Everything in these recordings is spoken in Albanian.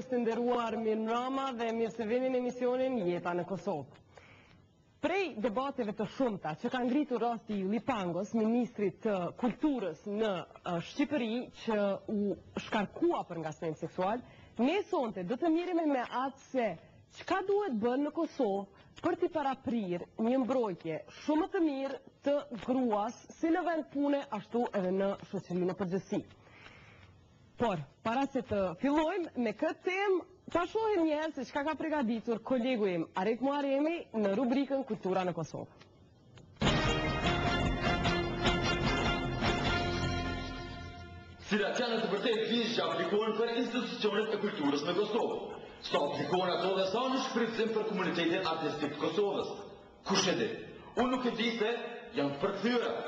Dëgjues të nderuar, mirëmbrëma dhe mirë se vini në emisionin Jeta në Kosovë. Prej debateve të shumta që ka ngritur rasti i Yli Pangos, ministrit të kulturës në Shqipëri, që u shkarkua për ngasmen seksual, ne sonte do të miremi me atë se çka duhet bën në Kosovë për t'i paraprir një mbrojtje shumë të mirë të gruas, si në vend pune, ashtu edhe në shoqërinë në përgjithësi. Por, para se të fillojmë me këtë temë, ta shohim njëherë se çka ka përgatitur kolegu im Arek Muharremi në rubrikën Kultura në Kosovë. Cilat janë të vërtetë ligj që aplikohen për institucionet e kulturës në Kosovë? Sa aplikohen ato dhe sa në shpritësim për komunitetin artistik të Kosovës? Kush e di? Unë nuk e di se janë përkthyera.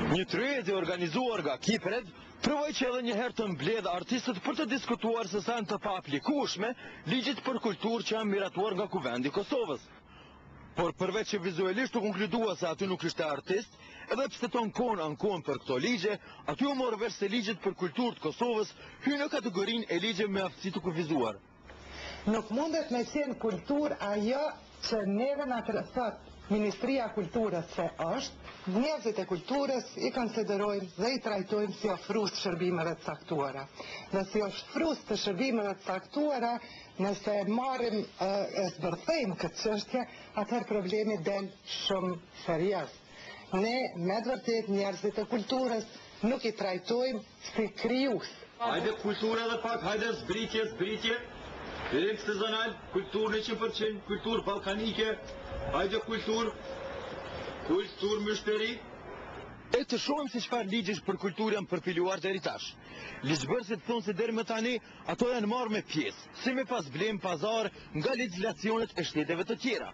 Një tryezje organizuar nga Kipret provoi që edhe një herë të mbledh artistët për të diskutuar se sa janë të paaplikueshme ligjit për kulturë që janë miratuar nga Kuvendi i Kosovës. Por përveç që vizualisht u konkludua se aty nuk ishte artist, edhe pse ton kohën ankohen për këto ligje, aty u morë vesh se ligjit për kulturë të Kosovës hyn në kategorinë e ligje me aftësi të kufizuar. Nuk mundet me qenë kulturë ajo që neve na thot Ministria e Kulturës se është, njerëzit e kulturës i konsiderojnë dhe i trajtojnë si ofrues të shërbimeve të caktuara. Dhe si ofrues të shërbimeve të caktuara, nëse marrim e zbërthejmë këtë çështje, atëherë problemi del shumë serioz. Ne, me të vërtetë, njerëzit e kulturës nuk i trajtojmë si krijues. Hajde kultura edhe pak, hajde zbritje. Film sezonal, kulturë 100%, kulturë balkanike, hajde kulturë myshteri. E të shohim se çfarë ligjesh për kulturë janë përpiluar deri tash. Ligjbërësit thonë se deri më tani ato janë marrë me pjesë, si me pas blem pazar nga legjislacionet e shteteve të tjera.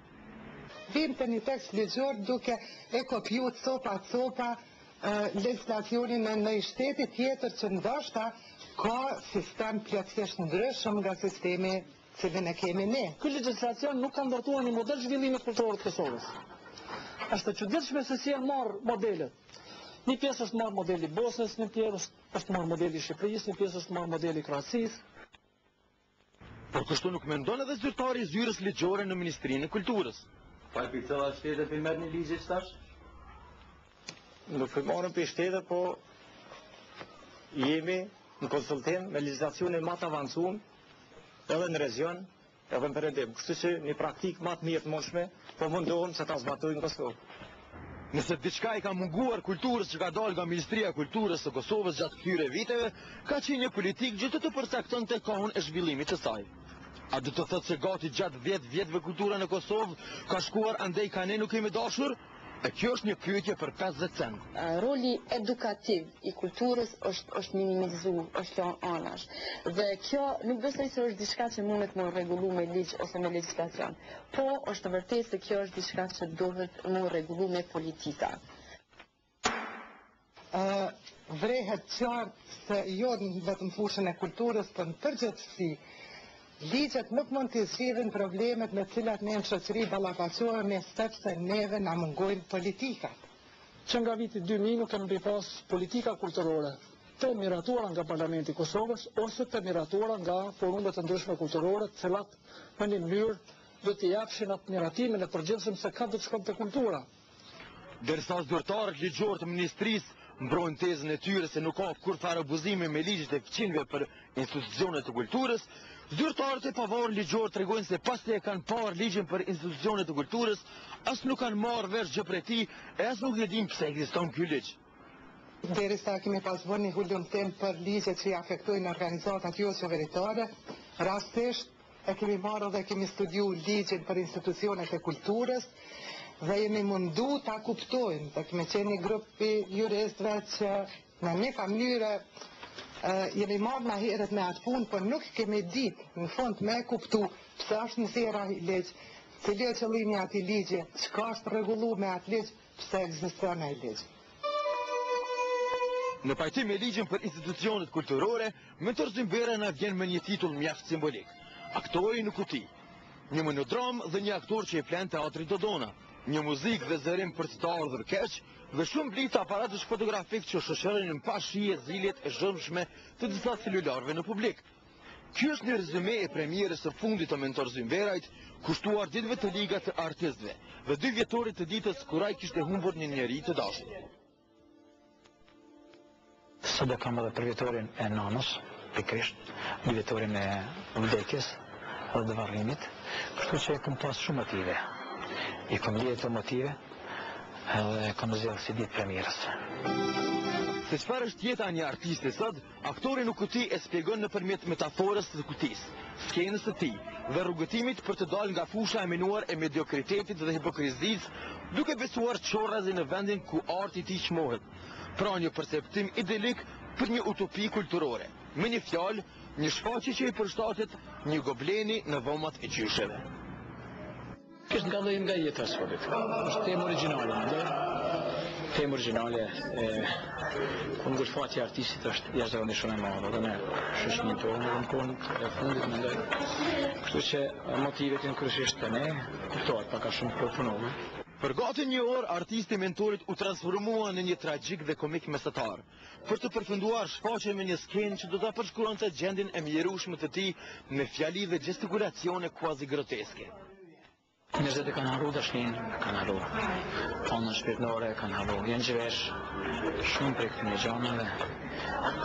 Vim të një tekst ligjor duke e kopjuar copa legjislacionin në një shteti tjetër që ndoshta ka sistem plotësisht ndryshëm nga sistemi cilin e kemi ne. Ky legjislacion nuk ka ndërtuar një model zhvillimit kulturor të Kosovës. Është e çuditshme se si janë marrë modelet. Një pjesë është marrë modeli i Bosnës, një pjesë është marrë modeli i Shqipërisë, një pjesë është marrë modeli i Kroacisë. Por kështu nuk mendon edhe zyrtari i zyrës ligjore në Ministrinë e Kulturës. Pa për cila shtete për merrni ligje tash? Nuk për marrën për shtete, po jemi në konsultim me legjislacionin më të avancuar edhe në region, edhe në perëndim. Kështu që një praktikë më të mirë të mundshme, po mundohem se ta zbatojnë në Kosovë. Nëse diçka i ka munguar kulturës që ka dalë nga Ministria e Kulturës së Kosovës gjatë këtyre viteve, ka qenë një politikë gjithë të përcaktonte kohën e zhvillimit të saj. A do të thotë se gati gjatë 10 vjetëve kultura në Kosovë ka shkuar andej ka ne nuk kemi dashur? E kjo është një pyetje për 50 cent. Roli edukativ i kulturës është minimizuar, është lënë anash. Dhe kjo nuk besoj se është diçka që mundet më rregullu me ligj ose me legjislacion. Po është vërtet se kjo është diçka që duhet më rregullu me politika. Vrehet qartë se jo vetëm fushën e kulturës, por në përgjithësi ligjet nuk mund të zgjidhin problemet me cilat ne në shoqëri ballafaqohemi sepse neve na mungojnë politikat. Që nga viti 2000 nuk kanë pas politika kulturore të miratuara nga Parlamenti i Kosovës ose të miratuara nga forumet të ndryshme kulturore, të cilat në një mënyrë do të japshin atë miratimin e përgjithshëm se ka do të shkon te kultura. Derisa zyrtarët ligjor të ministrisë mbrojnë tezën e tyre se nuk ka kurrë abuzime me ligjet e fqinjve për institucionet të kulturës, zyrtarët e pavarur ligjor tregojnë se pasi e kanë parë ligjin për institucionet të kulturës, as nuk kanë marrë vesh gjë prej tij, e as nuk e dinë pse ekziston ky ligj. Derisa kemi pas vënë një hulumtim për ligjet që i afektojnë organizatat jo qeveritare, rastisht e kemi marrë dhe kemi studiuar ligjin për institucionet e kulturës, dhe jemi mundu ta kuptojmë, dhe kemi qenë një grup i juristëve që në një mënyrë jemi marrë ma herët me atë punë, por nuk kemi ditë në fund me kuptu pse është nësira i ligj, cili është qëllimi atij ligji, çka është rregulluar me atë ligj, pse ekziston ai ligj. Në pajtim me ligjin për institucionet kulturore, mentor Zymbera na vjen me një titull mjaft simbolik: Aktori në kuti. Një monodram dhe një aktor që e flen teatrit Dodona. një muzikë dhe zërim për të ardhur keq, dhe shumë blitë aparatësh fotografik që shoqëronin në pa shije ziljet e zhëmshme të disa celularëve në publik. Ky është një rezume e premierës së fundit të Mentor Zymberajt, kushtuar ditëve të ligat të artistëve dhe 2 vjetorit të ditës kur ai kishte humbur një njeri të dashur. Sot e kam edhe për vjetorin e nanës, pikrisht, 2 vjetorin e vdekjes dhe të varrimit, kështu që kam pas shumë motive. I kam lidhë të motive edhe kam zgjedhur si ditë premierës. Se çfarë është jeta e një artisti sot, aktori në kuti e shpjegon nëpërmjet metaforës së kutisë, skenës së tij dhe rrugëtimit për të dalë nga fusha e minuar e mediokritetit dhe hipokrizisë, duke besuar çorrazi në vendin ku arti i tij çmohet. Pra një perceptim idealik për një utopi kulturore. Me një fjalë, një shfaqje që i përshtatet një gobleni në dhomat e qysheve. Kështë nga dhejnë nga jetë asfodit. është temë originale, ndër. Temë originale, ku në gërfati artistit është jashtëzakonisht shumë e madhe, dhe ne shoqërinë tonë, dhe në kohën e fundit mendoj. Kështu që motivet janë kryesisht të ne, kuptohet pak a shumë për punove. Për gati një orë, artisti Mentorit u transformua në një tragjik dhe komik mesatar, për të përfunduar shfaqjen me një skenë që do ta përshkruante gjendjen e mjerueshme të tij me fjali dhe gestikulacione quasi groteske. Njerëzit e kanë harru dashnin, kanë harru punën shpirtërore, kanë harru janë zhvesh shumë prej këtyre gjanave.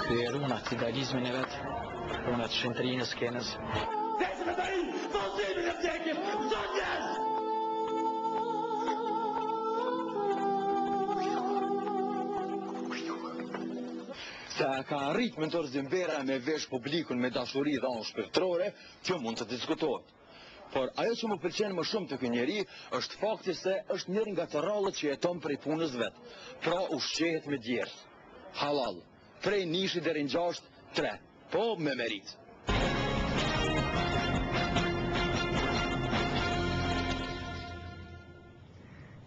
Ky e runa të idealizmin e vet, runa të shëntërinë e skenës. Se ka arrit Mentor Zymbera me vesh publikun me dashuri dhe anë shpirtërore, kjo mund të diskutohet. Por ajo që më pëlqen më shumë të ky njeri është fakti se është njëri nga të rrallët që jeton prej punës vet. Pra ushqehet me djerth. Halal. Prej nishit deri në 6-3. Po me merit.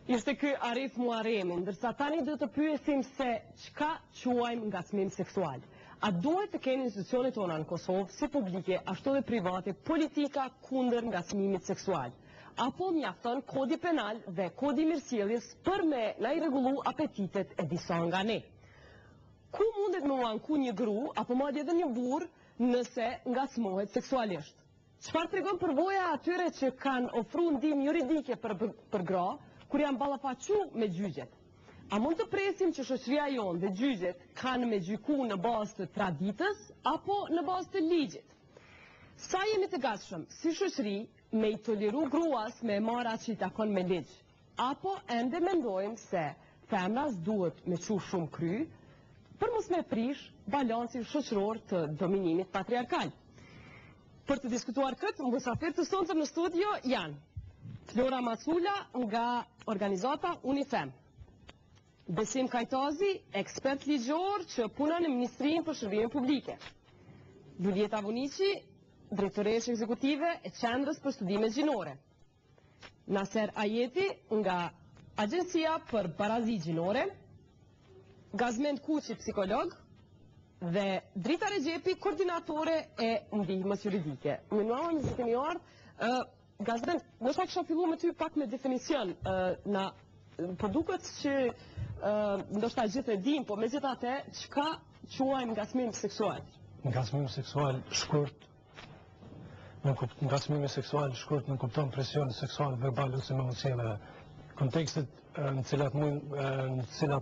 Ishte ky Arif Muharremi, ndërsa tani do të pyesim se çka quajmë ngacmim seksual. A duhet të kenë institucionet tona në Kosovë, si publike, ashtu dhe private, politika kundër ngacmimit seksual? Apo mjafton kodi penal dhe kodi mirësjelljes për me na i rregullu apetitet e disa nga ne? Ku mundet me u anku një gru, apo madje edhe një burr, nëse ngacmohet seksualisht? Çfarë tregon përvoja atyre që kanë ofruar ndihmë juridike për gra, kur janë ballafaqu me gjyqet? A mund të presim që shoqëria jonë dhe gjyqet kanë me gjyku në bazë të traditës apo në bazë të ligjit? Sa jemi të gatshëm si shoqëri me i toleru gruas me marrë atë që i takon me ligj? Apo ende mendojmë se femras duhet me çu shumë kry për mos me prish balansin shoqëror të dominimit patriarkal? Për të diskutuar këtë, mysafir të sonte në studio janë Flora Macula nga organizata Unifem, Besim Kajtazi, ekspert ligjor që punon në Ministrinë për Shërbimin Publike, Julieta Vunici, drejtoreshe ekzekutive e Qendrës për Studime Gjinore, Naser Ajeti nga Agjencia për Barazi Gjinore, Gazmend Kuqi, psikolog, dhe Drita Regjepi, koordinatore e ndihmës juridike. Më nuamën se kemi ardhur, Gazmend, nështë kisha fillu me ty pak me definicion, po duket që ndoshta gjithë e dim, po megjithatë, çka quajmë ngacmim seksual? Ngacmim seksual shkurt, ngacmimi seksual shkurt nuk kupton presion seksual, verbal ose emocional. Kontekstet në cilat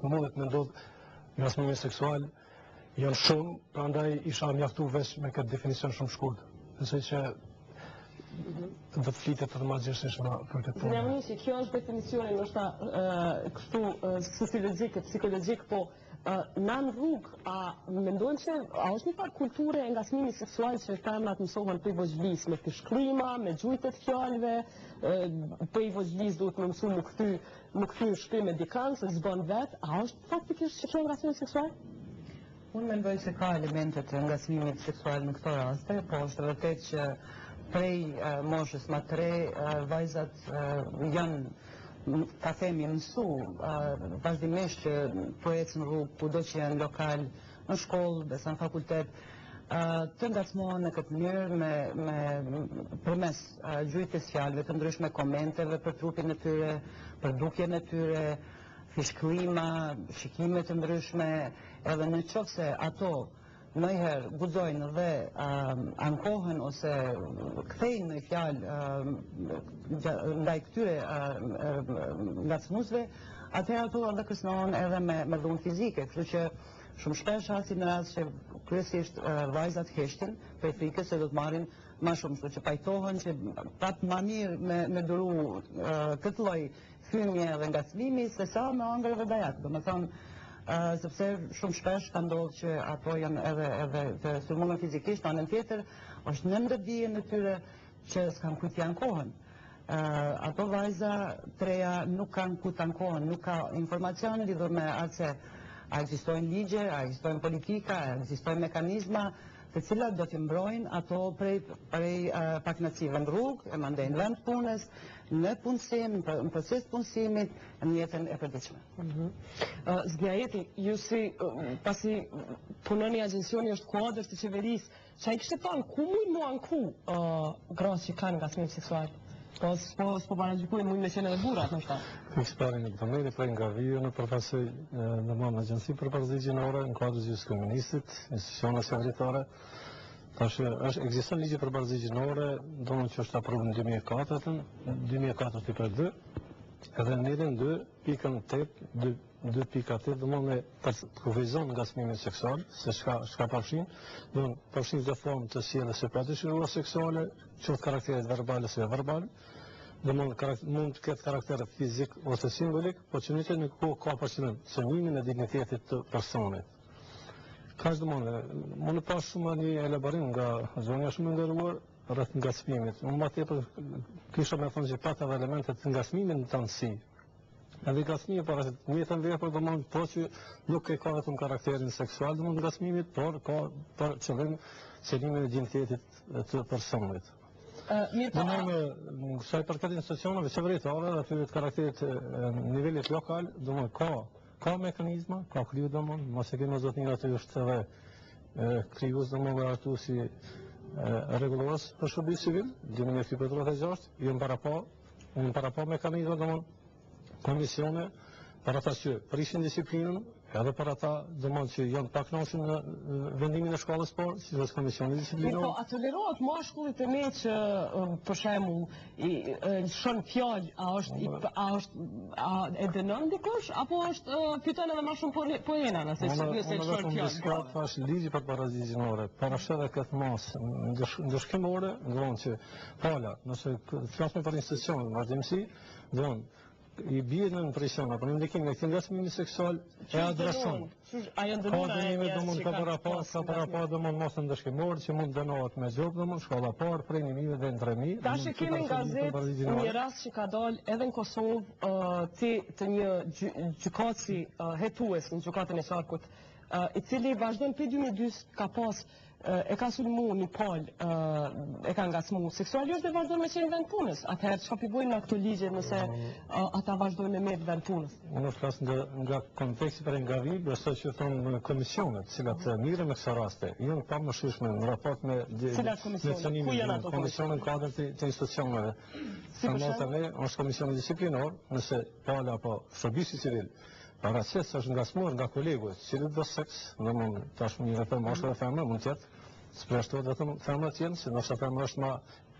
mundet me ndodh ngacmimi seksual janë shumë, prandaj isha mjaftu veç me këtë definicion shumë shkurt. Besoj që do të flitet edhe më gjithësisht për këtë punë. Zënjamisi, kjo është definicioni ndoshta kështu sociologjik, psikologjik, po na në rrugë, a mendojmë që a është një farë kulture e ngacmimit seksual që femrat mësohen për i vogjlis me pishkrima, me gjujtet fjalëve, për i vogjlis duhet me mësu më kthy në shtëpi me dikant, se zbën vet, a është faktikisht që kjo ngacmim seksual? Unë mendoj se ka elementet të ngacmimit seksual në këto raste, po është vërtet që prej moshës më të re, vajzat janë, ta themi, mësu vazhdimisht që po ecën në rrugë, kudo që janë lokal, në shkollë, besa në fakultet, të ngacmohen në këtë mënyrë përmes gjujtjes fjalëve të ndryshme, komenteve për trupin e tyre, për dukjen e tyre, fishkëllima, shikime të ndryshme, edhe në qoftë se ato ndonjëherë guxojnë dhe ankohen ose kthejnë në fjalë ndaj këtyre ngacmuesve, atëherë ato edhe kërcënohen edhe me dhunë fizike, kështu që shumë shpesh si në rast që kryesisht vajzat heshtin për frikës se do të marrin më shumë, kështu që pajtohen që prap më mirë me duru këtë lloj thymje dhe ngacmimi se sa me ëngër dhe dajak. Domethënë sepse shumë shpesh ka ndodhur që ato janë edhe të sulmuar fizikisht, anën tjetër është në ndërdijen e tyre që s'kan kujt të ankohen. Ato vajza treja nuk kanë ku të ankohen, nuk ka informacion lidhur me atë se a ekzistojnë ligje, a ekzistojnë politika, a ekzistojnë mekanizma të cilat do t'i mbrojnë ato prej pakënaqësive në rrugë, e mandejnë vend punës, në punësim, në proces punësimit, në jetën e përditshme. Zgjajeti, ju si pasi punoni agjensioni është kuadër të qeverisë, çfarë kishte thënë ku mund mu anku gratë që kanë ngacmim seksual? Po paragjykojnë mund me qenë edhe burrat, ndoshta. Eksperin e këtëmeri prej nga vijë në përfasoj në manë agjensi për përzi gjinore, në kuadrë gjysë komunistit, institucionet severitare. Tash ekziston ligji për përzi gjinore, do në që është aprovë në 2004, edhe në njërin 2.8, do më me kufizon nga smimit seksual, se shka përfshin, do në përfshin dhe formë të sjelljes së patishërua seksuale, qoftë karakteret verbale se verbale, dhe mund të ketë karakter fizik ose simbolik, po që një që në kohë ka përshënën sënimin e dignitetit të personit. Ka që mund të pas shumë një elaborim nga zonja shumë ndërruar rreth ngacmimit. Unë ma tepër kisha me thonë që pata dhe elementet të ngacmimit në tanësi. Edhe ngacmimi para se të njëjtën vepër do mund po që nuk e ka vetëm karakterin seksual do mund ngacmimit, por ka për qëllim sënimin e dignitetit të personit. Në kësaj përket institucioneve qeveritare dhe atyre të karakterit nivellit lokal, do më ka mekanizma, ka kriju do më, mos e kemi zotnirë aty është edhe krijues do më dhe atu si rregullues për shërbim civil, 2046, unë para pa mekanizma do më komisione, për ata që prishin disiplinën, edhe për ata dëmon që janë pakënaqur në vendimin e shkollës por, si është komisioni disiplinor. Po, a tolerohet mashkullit e me që, për shembull, shon fjalë, a e dënon dikush, apo është fiton edhe më shumë po jena nëse shon fjalë? Thash ligji për parazi gjinore, parashedhe këtë mas ndëshkimore, dëmon që pala, nëse flasme për institucion, vazhdimsi, dëmon i bie në presion apo në ndikim në këtë ngacmimi seksual e adreson. A janë dënuar ka para pa do mund mos ndëshkimor që mund dënohet me gjop do mund shkolla parë prej 1000 dhe 3000. Tash e kemi në gazetë një rast që ka dalë edhe në Kosovë të një gjykatësi hetues në gjykatën e Sarkut, i cili vazhdon për 2002 ka pas e ka sulmu një palë, e ka ngacmu seksualisht dhe vazhdojnë me qenë vend punës. Atëherë, që ka pibojnë në këto ligje nëse ata vazhdojnë me vend punës? Unë flasë nga konteksti për nga vi, besoj që thonë komisionet, cilat mire me kësa raste, janë pa më shishme në raport me komisionet? Ku janë ato komisionet në kadrë të institucioneve? Sa nëse ne, është komisioni disiplinor, nëse pala apo shërbisi civil, para qësë është ngacmuar nga kolegët, cilët do seks, në mund tash një dhe për moshë dhe femër, mund tjetë, s'preshtohet dhe të femër tjenë, se nështë femër është ma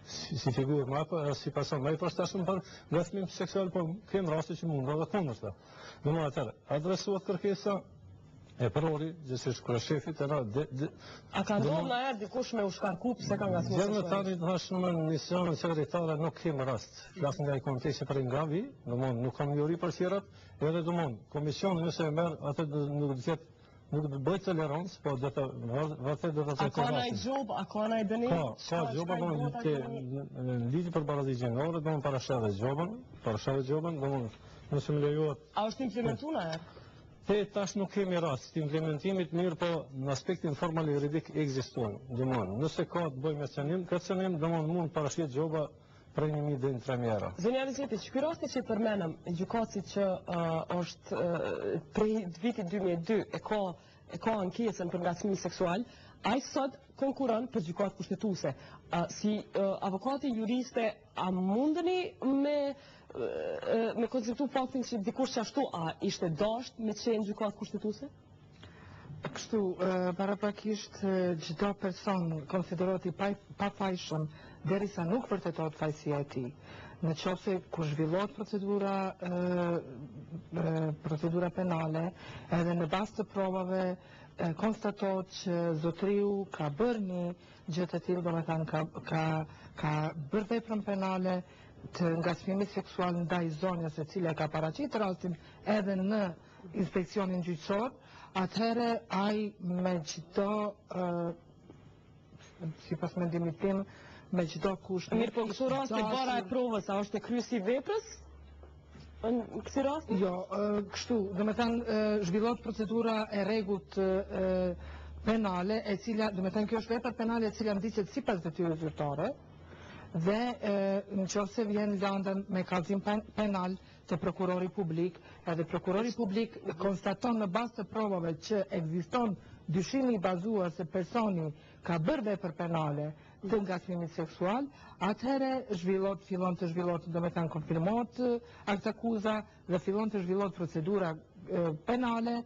si figurë ma, si person ma i përstashëm për ngacmim seksual, por kemë raste që mund dhe kundërta. Në më atërë, adresuat kërkesa e përori, gjithësisht kërë shefit e ra... A ka ndohë në erë dikush me u shkarku pëse ka ngacmim seksual? Gjërë në tani të thashë në misionën severitare nuk kemë rast. Flasën nga i konteksti për nga vi, nuk kam njëri për tjerat, edhe do mund, komisionë nëse e merë, atë nuk të bëjt tolerancë, po dhe të vërtet dhe të të ka na i gjobë, a ka na i dënim? Ka gjobë, në ligjë për barazi gjenore, do mund parasheve gjobën, do mund nëse më lejohet. A është implementu në erë? Tash nuk kemi rast të implementimit mirë, po në aspektin formal e juridik ekzistojnë. Nëse ka të bëjmë e cënim, këtë cënim mund parashjet gjoba prej 1000 dhe në 3000 euro. Zënja Rizeti, që ky rasti që i përmenëm, gjykatësi që është prej vitit 2002 e ka ankesën për ngacmim seksual, Ai sot konkuron për gjykatë kushtetuese. Si avokati juriste, a mundeni me konceptu faktin që dikush që ashtu, a ishte dasht me qenë gjykatë kushtetuese? Kështu, paraprakisht çdo person konsiderohet i pafajshëm derisa nuk vërtetot fajësia e tij. Në qoftë se kur zhvillohet procedura penale, edhe në bazë të provave konstatohet që zotriu ka bërë një gjë të tillë, domethënë ka bërë veprën penale të ngacmimit seksual ndaj zonjës e cila ka paraqitur rastin edhe në inspeksionin gjyqësor, atëherë ai me çdo sipas mendimit tim, me çdo kusht. Mirë, po këto raste bara e provës, a është e kryesi veprës? Në kësi rast? Jo, kështu, domethënë zhvillohet procedura e rregullt penale, e cila, domethënë kjo është vepër penale e cila ndiqet sipas detyrës zyrtare, dhe në qoftë se vjen lënda me kallëzim penal te prokurori publik, edhe prokurori publik konstaton në bazë të provave që ekziston dyshimi i bazuar se personi ka bërë vepër penale të ngacmimit seksual, atëherë fillon të zhvillohet, domethënë konfirmohet akt akuza dhe fillon të zhvillohet procedura penale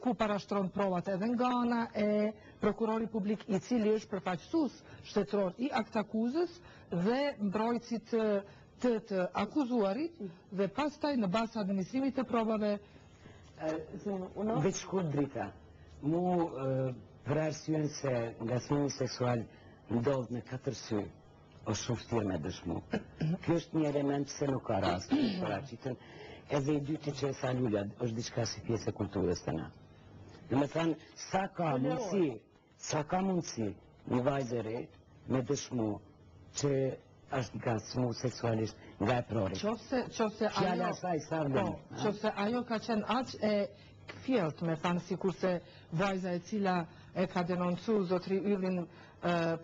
ku parashtron provat edhe nga ana e prokurori publik i cili është përfaqësues shtetëror i akt akuzës dhe mbrojtësit të akuzuarit dhe pastaj në bazë administrimit të provave. Veç shkurt drita, mu për arsyen se ngacmimi seksual ndodh në 4 sy, është shumë vështirë me dëshmu. Ky është një element se nuk ka rast për paraqitjen. Edhe i dyti që e tha Lulja, është diçka si pjesë e kulturës të na. Në me thënë, sa ka mundësi një vajzë e re me dëshmu që është ngacmu seksualisht nga e prori. Qofse ajo ka qenë aq e këfjelt, me thënë si kurse vajza e cila e ka denoncu zotri Yllin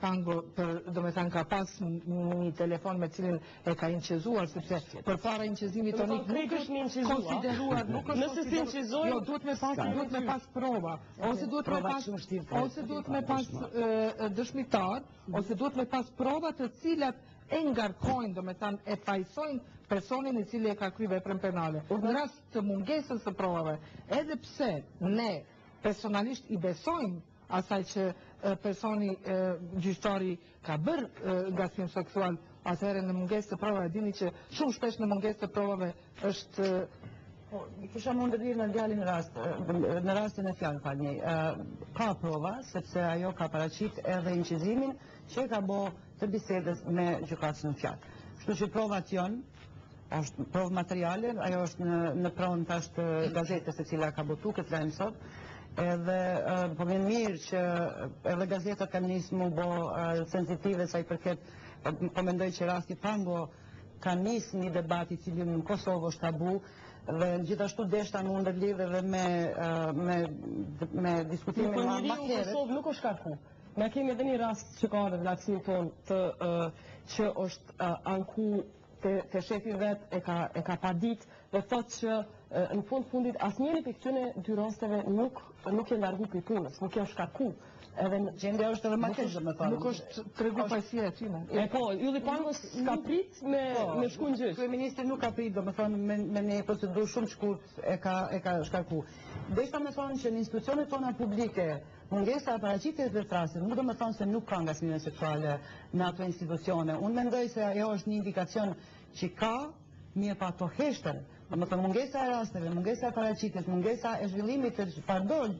Pango për, do me thënë, ka pas një telefon me cilin e ka inqezuar, sepse për para inqezimit tonik nuk është konsideruar, nëse si inqezoj, jo, duhet me pas prova, ose duhet me pas dëshmitar, ose duhet me pas prova të cilat e ngarkojnë, do me thënë, e fajsojnë personin i cili e ka kry veprën penale. Në rast të mungesës të provave, edhe pse ne personalisht i besojmë asaj që personi gjyqtari ka bërë ngacmim seksual, atëherë në mungesë të provave, dini që shumë shpesh në mungesë të provave është... Kisha mund të dirë në djalin në rastin e fjalë, falni, ka prova, sepse ajo ka paraqit edhe inqizimin që ka bo të bisedës me gjykatës në fjalë. Kështu që provat janë, është provë materiale, ajo është në pronë tash të gazetës e cila ka botu këtë lajm sot, edhe po vjen mirë që edhe gazetat kanë nisë mu bo sensitive sa i përket, po mendoj që rasti Pango ka nisë një debat i cili në Kosovë është tabu, dhe gjithashtu deshta në ndërlidhe dhe me diskutimin ma herët. Në Kosovë nuk është karku. Ne kemi edhe një rast që ka dhe vlaksin tonë që është anku të shefi vetë e ka padit dhe thot që në fundit asnjëri për këtyne dy rasteve nuk e largu për punës, nuk e është karku. Gjendja është edhe ma keqe, me thonë. Nuk është tregu pajësia e tyne. Po, Ylli Pangos ka prit me shku në gjyq. Kryeministri nuk ka prit, do me thonë, me një procedur shumë shkurt e ka shkarku. Deshta me thonë që në institucionet tona publike, mungesa e paraqitjes dhe thrasit, nuk do me thonë se nuk ka ngacmime seksuale në ato institucione. Unë mendoj se ajo është një indikacion që ka, mirë pa ato heshtere. Do me thonë, mungesa e rasteve, mungesa e paraqitjes, mungesa e zhvillimit të pardon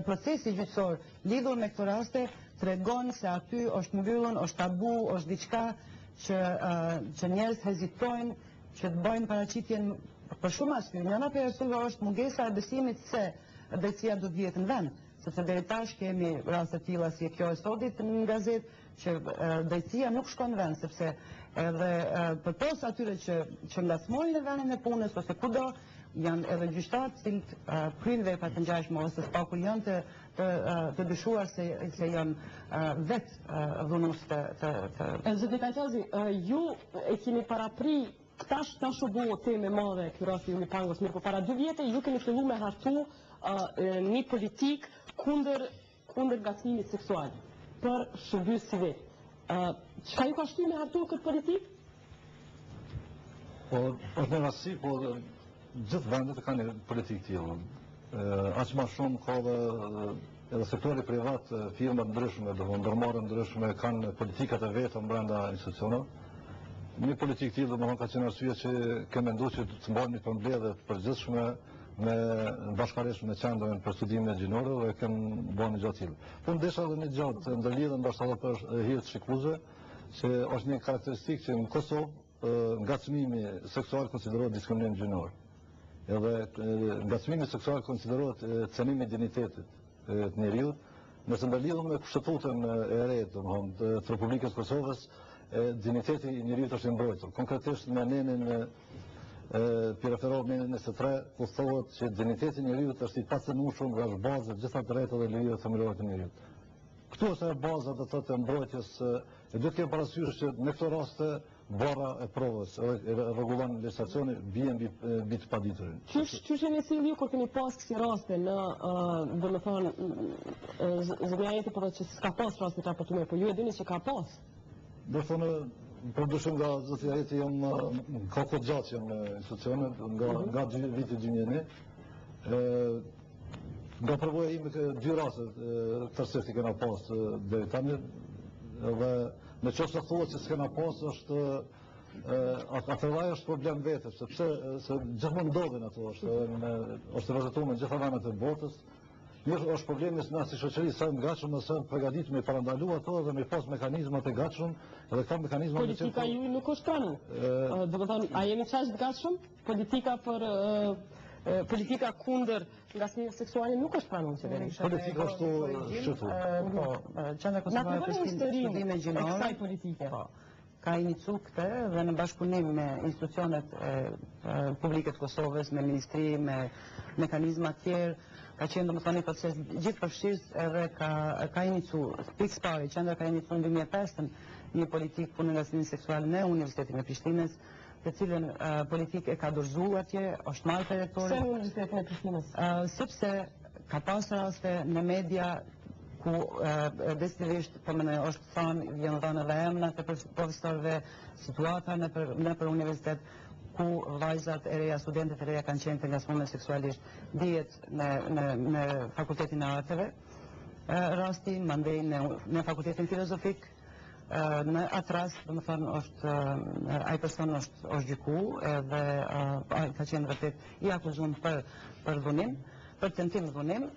procesi gjyqësor lidhur me këto raste tregon se aty është mbyllur, është tabu, është diçka që njerëz hezitojnë që të bëjnë paraqitjen për shumë arsye. Njëra prej arsyeve është mungesa e besimit se drejtësia do të jetë në vend, sepse deri tash kemi raste të tilla si kjo e sotit në gazetë që drejtësia nuk shkon në vend, sepse edhe përpos atyre që ngacmojnë në vendin e punës ose kudo janë edhe gjyqtarë cilët kryjnë vepra të ngjashme ose spaku janë të dyshuar se janë vetë dhunues të... Zoti Kajtazi, ju e keni parapri tash u bë temë madhe ky rasti Ylli Pangos, mirë, po para 2 vjetë ju keni filluar me hartu një politik kundër kundër ngacmimit seksual për shërbys civil. Çka ju ka shtyr me hartu këtë politikë? Po, është në rasti, po gjithë vendet kanë një politikë tillë. Aq më shumë ka edhe sektori privat, firmat ndryshme, ndërmarrje ndryshme kanë politikat e veta brenda institucioneve. Një politikë tillë domethënë ka qenë arsye që kemë menduar që të mbajmë një përmbledhje të përgjithshme me bashkëmarrësh me qendrën për studimet gjinore dhe kemë bërë një gjatë tillë. Po ndesha edhe një gjatë ndërlidhur ndoshta edhe për hir të shikuesve, se është një karakteristikë që në Kosovë ngacmimi seksual konsiderohet diskriminim gjinor. Edhe ngacmimi seksual konsiderohet cënim i dinjitetit të njeriut, nëse ndërlidhur me kushtetutën e re të Republikës Kosovës, dinjiteti i njeriut është i mbrojtur. Konkretisht me nenin referohet nenin 23, ku thohet që dinjiteti i njeriut është i pacënueshëm nga bazat gjitha të drejtat dhe ligjeve themelore të njeriut. Këtu është baza do të thotë mbrojtjes, e duhet të kemi parasysh që në këto raste barra e provës, rregullon legjislacioni, bie mbi të paditurin. Çush jeni sjellë ju kur keni pas kësi raste në, domethënë, zgjajetën por që s'ka pas raste të aportuar, po ju e dini se ka pas. Do thonë, për ndryshim nga zotëjeti jam ka kohë gjatë jam në institucionet, nga viti 2001. Nga përvoja ime dy raste tërësisht i kena pas deri tani, dhe në qoftë se thuhet se s'kena pas është atëllaj është problem vetë, sepse gjithmonë ndodhin ato, është vërtetuar në gjitha vendet e botës. Mirë është problemi na si shoqëri sa ngatshëm ose përgatitur me parandalu ato dhe me pas mekanizmat e gatshëm, edhe këto mekanizma politika ju nuk është pranuar. Do të thonë, a jeni çast gatshëm? Politika kundër ngacmimit seksual nuk është pranuar në qeveri. Politika është shqetësuar. Po, Qendra Kombëtare për Studime Gjinore kësaj politike. Ka inicu këtë dhe në bashkëpunim me institucionet publike të Kosovës, me ministri, me mekanizma tjerë, ka qenë domethënë një proces gjithë përfshirës edhe ka inicu pikë pari, qendra ka inicu në 2005 një politikë kundër ngacmimit seksual në Universitetin e Prishtinës, të cilën politikë e ka dorëzuar atje, është marrë te rektori. Pse në Universitetin e Prishtinës? Sepse ka pas raste në media ku destyrisht është thënë, vjen dhënë edhe emra të profesorëve, situata nëpër universitet ku vajzat e reja, studentët e reja kanë qenë të ngacmuar seksualisht, dihet në Fakultetin e Arteve, rasti mandej në Fakultetin Filozofik. Në atë rast, domethënë, ai person është gjyku edhe ka qenë vërtet i akuzuar për dhunim, për tentim dhunim.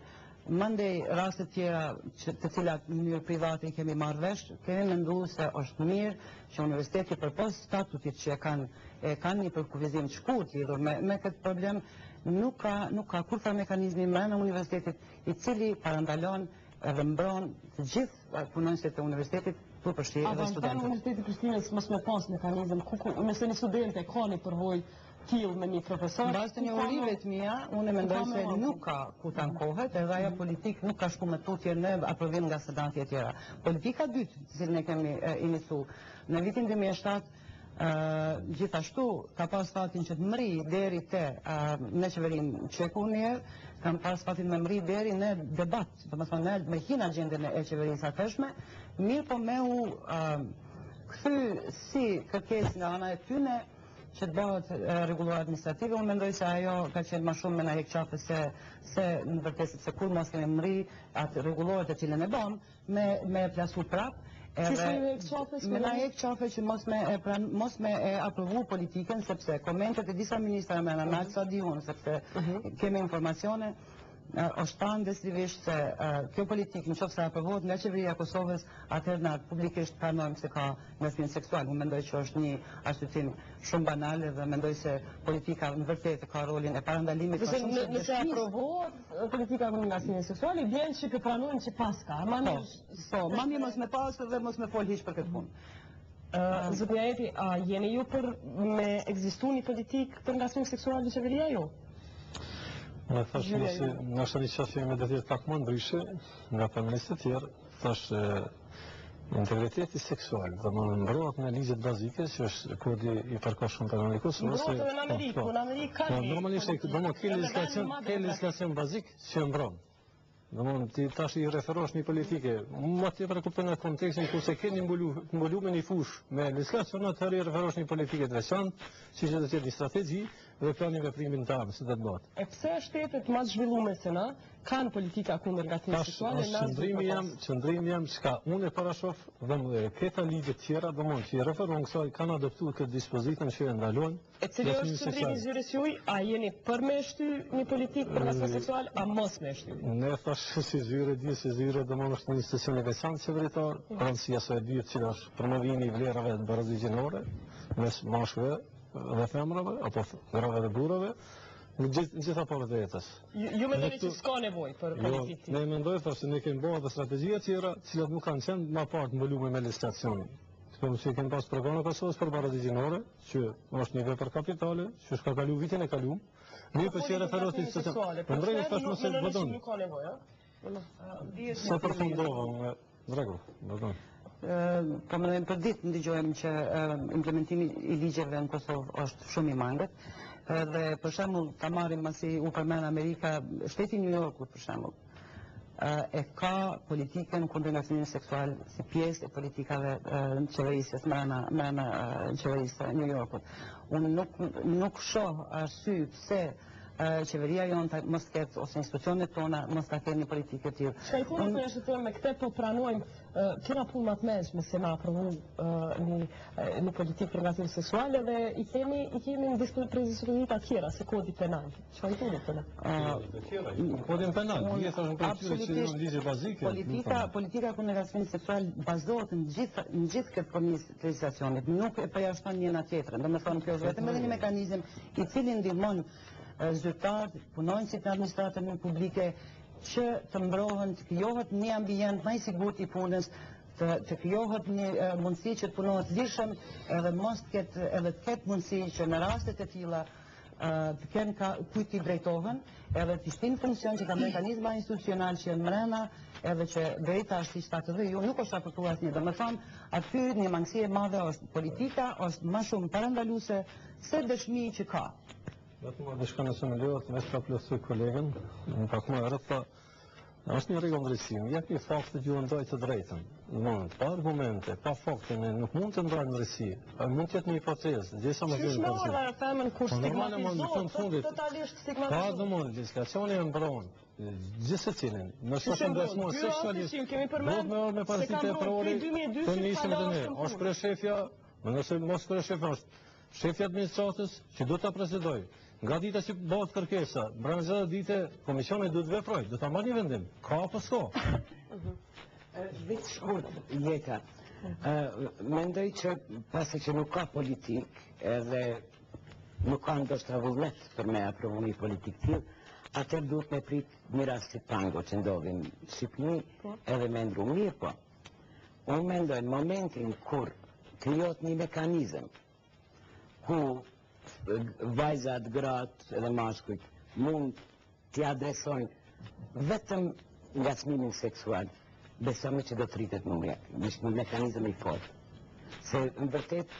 Mandej rastet tjera të cilat në mënyrë private i kemi marrë vesh, kemi menduar se është mirë që universiteti përpos statutit që e kanë një përkufizim të shkurtë lidhur me këtë problem, nuk ka kurrë mekanizmi brenda universitetit i cili parandalon edhe mbron të gjithë punonjësit e universitetit për përfshirë edhe studentët. Avantaji Universitetit Prishtinës mos me pas mekanizëm nëse një studente ka një përvojë tillë me një profesor. Mbas të njohurive të mia, unë mendoj se nuk ka ku të ankohet, edhe ajo politikë nuk ka shku me tutje në aprovim nga sedanti e tjera. Politika dytë, të cilën e kemi inicu në vitin 2007, gjithashtu ka pas fatin që të mri deri te në qeverinë Qeku njerë, kam pas fatin me mri deri në debat, do të thonë me hinë agjendën e qeverisë atëshme, mirë po me u kthy si kërkesë nga ana e tyne që të bëhet rregulluar administrative. Unë mendoj se ajo ka qenë më shumë me na jek qafe se në vërtetë se kur mos kemi mri atë rregulloret e cilën e bën me plasu prap. Me na jek qafe që mos me e aprovu politikën, sepse komentet e disa ministra me na sa di unë, sepse kemi informacione, është thënë detyrimisht se kjo politikë në qoftë se aprovohet nga qeveria e Kosovës, atëherë na publikisht pranojmë se ka ngacmim seksual. Unë mendoj që është një arsyetimi shumë banal dhe mendoj se politika në vërtetë ka rolin e parandalimit. Nëse aprovohet politika kundër ngacmimit seksual, i vjen që pranojmë që paska. Ma mirë mos me pas dhe mos me fol hiç për këtë punë. Zotja Eti, a jeni ju për me ekzistu një politikë për ngacmim seksual në qeveria ju? Në thash në është një qasje me dhe tjetë pak më ndryshe, nga feministë të tjerë, thash integriteti seksual, dhe më mbrohet në ligjet bazike, që është kodi i përkohshëm për në Kosovës. Mbrohet edhe në Amerikë, në Amerikë ka normalisht, ke legislacion bazik që mbron. Domthonë ti tash I referosh një politike, më tepër kupton në kontekstin ku se keni mbuluar një fushë me legislacion të referosh një politike të veçantë, siç do të jetë një strategji dhe plani veprimin tam se do të bëhet. E pse shtetet më të zhvilluara se na kanë politika kundër gatimit seksual Qëndrimi jam çka unë e parashoh dhe këta ligje të tjera domthonë që referon kësaj kanë adoptuar këtë dispozitën që e ndalojnë. E cili është qëndrimi zyrës juaj, a jeni për me shty një politikë për gatim seksual, a mos me shty? Ne thash si zyre di se zyre domthonë është një institucion I veçantë qeveritar, rëndësia së dytë që është promovimi I vlerave të barazigjinore mes mashkujve dhe femrave apo grave dhe burrave në gjitha parët e jetës. Ju mendoni që s'ka nevojë për politikë? Ne mendoj se ne kemi bërë edhe strategji të tjera, të cilat nuk kanë qenë më parë mbuluar me legislacionin. Sikur që kemi pas programin e Kosovës për barazigjinore, që është një vepër kapitale, që është ka kaluar vitin e kaluar. Ne po që referohet të seksuale. Prandaj thash mos e vëdon. Nuk ka nevojë, Sa përfundova, rregull, vëdon. Po mendojmë për ditë ndëgjojmë që implementimi I ligjeve në Kosovë është shumë I mangët. Dhe për shembull ta marrim masi u përmend Amerika, shteti New Yorkut për shembull, e ka politikën kundër ngatimit seksual si pjesë e politikave në qeverisjes brenda qeverisë së New Yorkut. Unë nuk shoh arsye pse qeveria jonë mos ketë ose institucionet tona mos ta kenë një politikë të tillë. Çka I thonë për shkak me këtë po pranojmë kena punë më të mëshme se na aprovu një politikë për ngatim seksual dhe I kemi në dispozita të tjera se kodi penal. Çfarë I thonë për ne? Kodin penal, jetë është në procedurë që janë ligje bazike. Politika kundër ngatimit seksual bazohet në gjithë këtë përmes të legislacionit, nuk e përjashton njëna tjetrën. Domethënë kjo është vetëm edhe një mekanizëm I cili ndihmon zyrtarët, punonjësit në administratën publike që të mbrohen, të krijohet një ambient më I sigurt I punës, të krijohet një mundësi që të punohet lirshëm edhe mos të ketë mundësi që në rastet e tilla të kenë kujt I drejtohen, edhe të shtin funksion që ka mekanizma institucional që janë brenda, edhe që drejta është I shtatë dhe ju nuk është raportuar asnjë. Domethënë, aty një mangësi e madhe është politika, është më shumë parandaluese se dëshmi që ka. Vetëm diçka nëse më lejohet me sa plotësoj kolegën, në pak më herët tha, është një rregull ndryshim, jep një fakte që ju ndaj të drejtën. Domthonë, pa argumente, pa fakte nuk mund të ndajë ndryshi. Mund të jetë një hipotezë, gjithsa më vjen përsi. Çfarë femën kur stigmatizohet, totalisht stigmatizohet. Ka domthonë legislacioni e mbron gjithsecilin. Në shkollën besmor seksualisht. Kemi përmend me paraqitë e prori. Të nisim të ne. Është kreshefja, nëse mos kreshefja është shefi administratës që do ta presidoj. Nga dita që bëhet kërkesa, brenda çdo dite komisioni duhet veprojë, do ta marrë një vendim. Ka apo s'ka? Vetë shkurt, jeta. Mendoj që pasi që nuk ka politikë edhe nuk ka ndoshta vullnet për me aprovu një politikë tillë, atëherë duhet me prit një rast si tango që ndodhin në Shqipëri edhe me ndru mirë po. Unë mendoj në momentin kur krijohet një mekanizëm ku vajzat, gratë edhe mashkujt mund t'i adresojnë vetëm ngacmimin seksual, besojmë që do të rritet një mekanizëm I fortë. Se në vërtet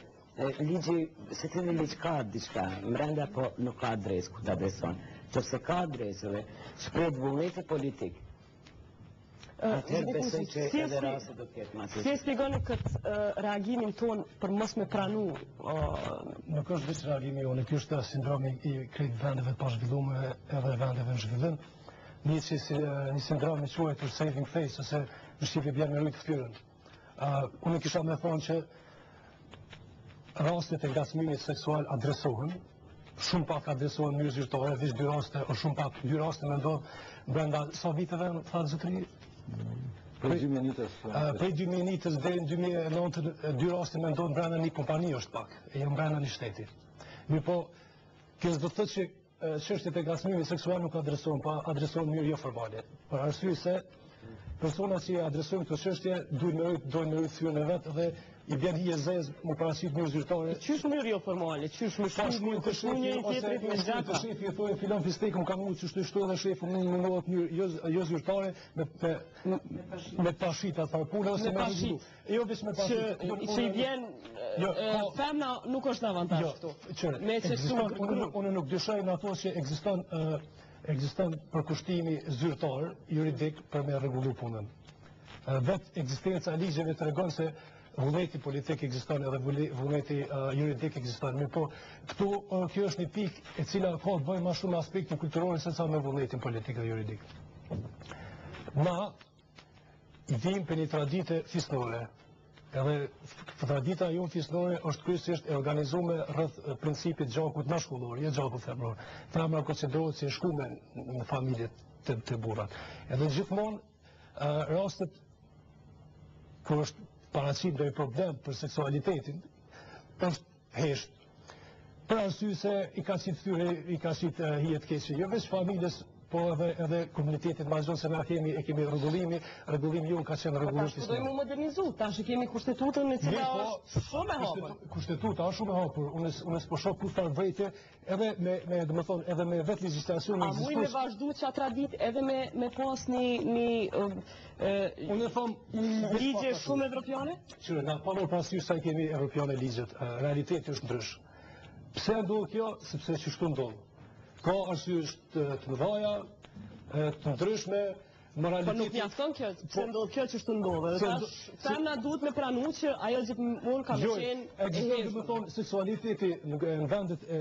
ligji, se të një ligj ka diçka, mrenda po nuk ka adresë ku t'adreson. Qëse ka adresë dhe shpret vullneti politik, atëherë besoj që edhe rase do t'jetë ma të. Si e shpjegoni këtë reagimin ton për mos me pranu? Nuk është veç reagimi jonë, kjo është sindromi I krejt vendeve pa zhvillume edhe vendeve në zhvillim. Një sindrom I quajtur saving face, ose në Shqipëri bjerë me rujtë fytyrën. Unë kisha me thonë që rastet e ngacmimit seksual adresohen, shumë pak adresohen në zyrtare, veç 2 raste, o shumë pak 2 raste me ndodhë brenda sa viteve në tharë zotëri? Prej 2001-ës. Prej 2001-ës dhe në 2009 2 raste me ndodhë brenda një kompani është pak, e jam brenda një shteti. Mirë po, kjo do të thotë që çështjet e ngacmimit seksual nuk adresohen, pa adresohen mirë jo formale. Për arsye se personat që adresojnë këtë çështje duhen me rujt fytyrën e vet dhe i bjen hije zez më parasit një zyrtare. Qysh mënyrë jo formale, qysh më shkruaj të shkruaj një tjetrit me gjaka. Shefi e thonë filan fistek më ka mund çu shtu edhe shefu më mundohet jo zyrtare me pashita thar puna ose me pashit. Jo vetëm me pashit. Që i vjen femna nuk është avantazh këtu. Me unë nuk dyshoj në ato që ekziston përkushtimi zyrtar juridik për me rregullu punën. Vetë ekzistenca e ligjeve tregon se vullneti politik ekziston edhe vullneti juridik ekziston. Mirë po, këtu kjo është një pikë e cila ka të bëjë më shumë me aspektin kulturor se sa me vullnetin politik dhe juridik. Na i vim për një tradite fisnore. Edhe tradita jonë fisnore është kryesisht e organizuar rreth principit gjakut mashkullor, jo gjakut femror. Femra konsiderohet si e shkuar në familjet të burrat. Edhe gjithmonë rastet kur është paraqit ndonjë problem për seksualitetin, është hesht. Për arsye se i ka qit hijet keqe, jo vetëm familjes, po edhe komunitetit vazhdon se na kemi rregullimi ju ka qenë rregullim. Do të modernizu, tash kemi kushtetutën e cila është shumë e hapur. Kushtetuta është shumë e hapur. Unë s'po shoh kur farë vërejtë edhe me domethënë edhe me vetë legjislacionin ekzistues. A mund të vazhdu çat tradit edhe me pas një unë them ligje shumë evropiane? Qyre, nga pa marrë parasysh sa kemi evropiane ligjet, realiteti është ndrysh. Pse ndodh kjo? Sepse çështu ndodh. Ka arsye të mëdha, të ndryshme, moraliteti. Po nuk mjafton kjo, pse ndodh kjo çështu ndodh. Femna duhet me pranu që ajo gjithmonë ka qenë e heshtur. Do të thonë seksualiteti në vendet e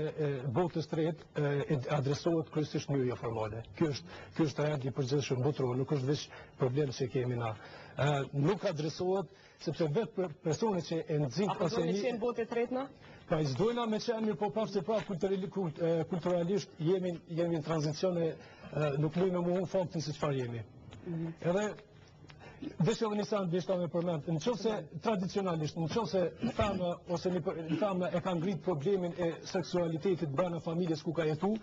botës së tretë adresohet kryesisht në mënyrë formale. Ky është trendi i përgjithshëm botëror, nuk është vetëm problem që kemi na. Nuk adresohet sepse vetë personat që e nxjin ose në botë e tretë na. Pa i zdojna me qenë mirë, po prapë kulturalisht jemi në tranzicion e nuk mujme mu unë faktin se qëfar jemi. Edhe, veç edhe një sanë bishta me përmend, në qëse tradicionalisht, në qëse femna ose një femna e ka ngrit problemin e seksualitetit brenda familjes ku ka jetu,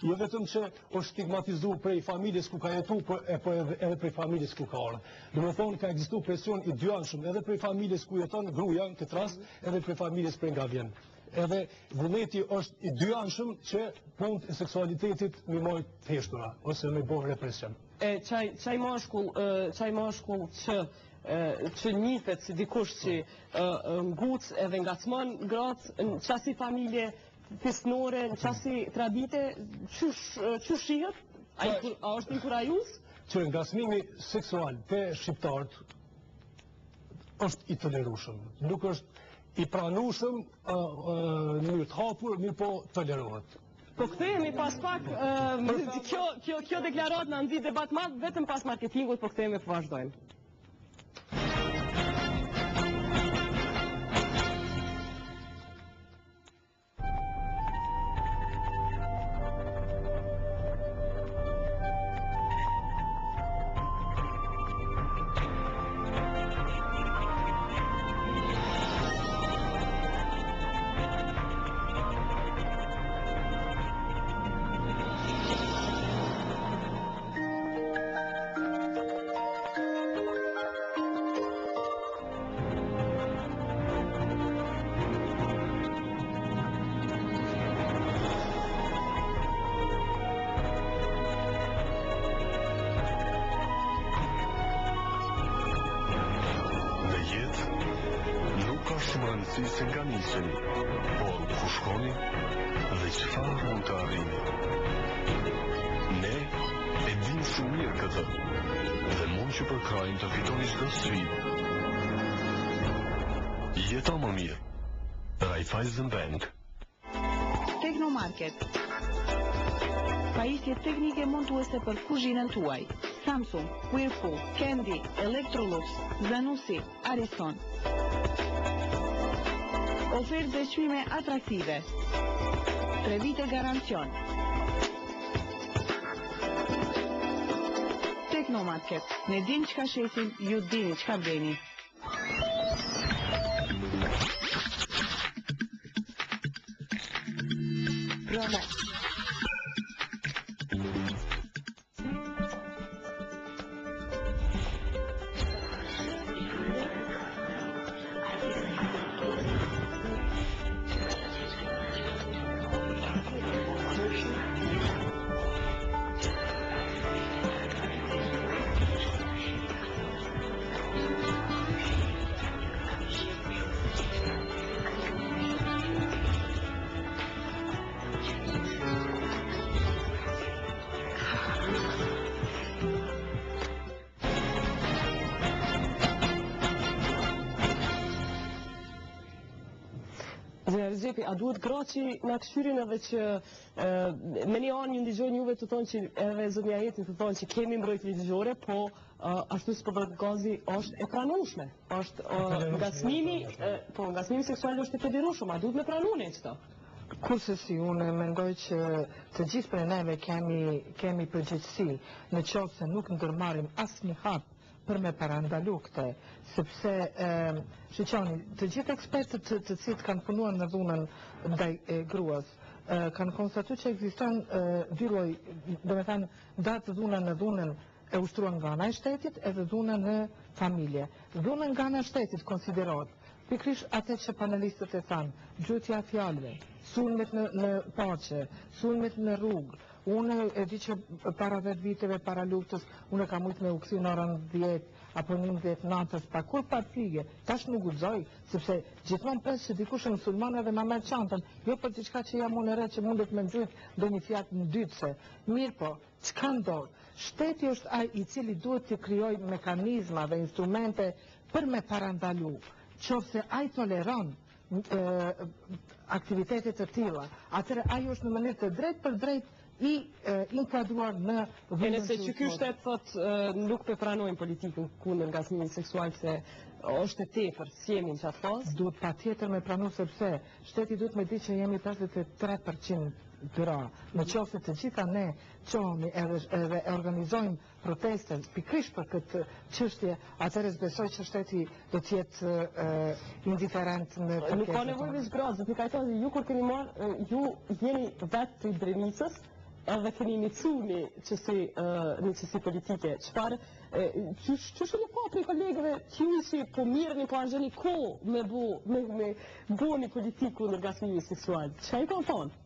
jo vetëm që është stigmatizu prej familjes ku ka jetu, por edhe prej familjes ku ka ardhur. Do të thonë ka ekzistuar presion i dyanshëm edhe prej familjes ku jeton gruaja në këtë rast, edhe prej familjes prej nga vjen. Edhe vullneti është i dyanshëm që punët e seksualitetit mi mojë të heshtura, ose me bërë represion. Qaj mashkull që njifet si dikush që nguc edhe ngacmon gratë në qasi familje fisnore, në qasi tradite, që shihet? A është inkurajus? Që ngacmimi seksual të shqiptarët është i tolerueshëm, nuk është i pranueshëm në mënyrë të hapur, mirë po tolerohet. Po kthehemi pas pak, kjo deklaratë na nxit debat madh vetëm pas marketingut, po kthehemi të vazhdojmë. Se nga niseni, por ku shkoni dhe çfarë mund të arrini. Ne e dim shumë mirë këtë dhe mund që për krajnë të fitoni çdo sfidë. Jeto më mirë. Raiffeisenbank. Teknomarket. Pajisje teknike montuese për kuzhinën tuaj. Samsung, Whirlpool, Candy, Electrolux, Zanussi, Arison. Ofertë dhe çmime atraktive. 3 vite garancion. Teknomarket. Ne dim çka shesim, ju dini çka bleni. Promet. Gjepi, a duhet Graçi na këshyrin edhe që me një anë ju ndigjojnë juve të thonë që edhe zotnia Jetin të thonë që kemi mbrojtje ligjore, po ashtu si po thotë Gazi është e pranueshme. Është ngacmimi seksual është e qëllirueshëm, a duhet me pranuar çto? Kurse si unë mendoj që të gjithë për neve kemi përgjegjësi në qoftë se nuk ndërmarrim asnjë hap për me parandalu këte, sepse shiqoni, të gjithë ekspertët të cilët kanë punuar në dhunën ndaj gruas, kanë konstatuar që ekziston dy lloj, domethënë datë dhuna në dhunën e ushtruar nga ana e shtetit edhe dhuna në familje. Dhuna nga ana e shtetit konsiderohet pikërisht atë që panelistët e thanë, gjutja fjalëve, sulmet në paqe, sulmet në rrugë. Unë e di që para 10 viteve para luftës, unë kam mujtë me u kthy në orën 10 apo 11 natës pa kur pa frikë. Tash nuk guxoj, sepse gjithmonë pres që dikush është musulman edhe ma merr çantën, jo për diçka që jam unë re që mundet me nxujt ndonjë fjalë në dytse. Mirë po, çka ndodh? Shteti është ai i cili duhet të krijojë mekanizma dhe instrumente për me parandalu. Qofse ai toleron aktivitetet të tilla, atëherë ai është në mënyrë të drejtë për drejtë i inkuadruar në dhunën. Nëse që ky shtet thotë nuk po pranojmë politikën kundër ngacmimit seksual se është e tepër, si jemi në çfarë fazë? Duhet patjetër me pranu sepse shteti duhet me di që jemi 53% tyra. Në qoftë të gjitha ne qohemi edhe organizojmë proteste pikërisht për këtë çështje, atëherë besoj që shteti do të jetë indiferent në këtë. Nuk ka nevojë veç grazë, ti kajtoni ju kur keni marrë, ju jeni vetë të Drenicës, edhe keni iniciu një qësi politike. Çfarë që shumë po për kolegëve që ju si po mirëni po argjeni ko me bo një politiku në ngacmimit seksual. Çfarë i kanë thonë?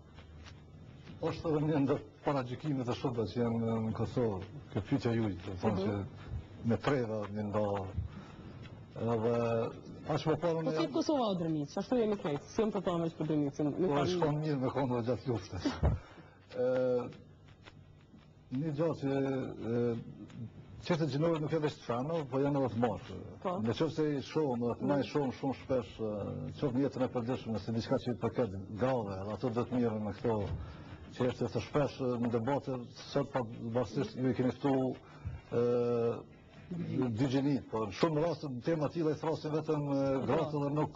Është edhe një ndër paragjykimet e shumë që janë në Kosovë, këtë pyetja juaj, të thonë që me treva një ndohë. Edhe ashtë më parë Po këtë Kosova o Drenicë, ashtu jemi krejtë, si jam të tonë veç për Drenicën. Po është konë mirë me konë dhe gjatë luftës. Një gjatë që të gjinore nuk e veç të fano, po janë edhe të marë. Në qëfë se i shumë, dhe të maj shumë shpesh, qëfë një jetën e përdeshme, se diçka që i përket grave, dhe ato dhe të mirë me këto, që është të shpesh në debate, sot pa basisht ju i keni ftu dy gjenit, por shumë rastë në tema tila i thrasin vetëm gratë dhe nuk,